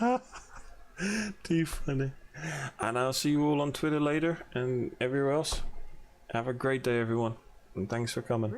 move. Too funny. And I'll see you all on Twitter later and everywhere else. Have a great day, everyone, and thanks for coming.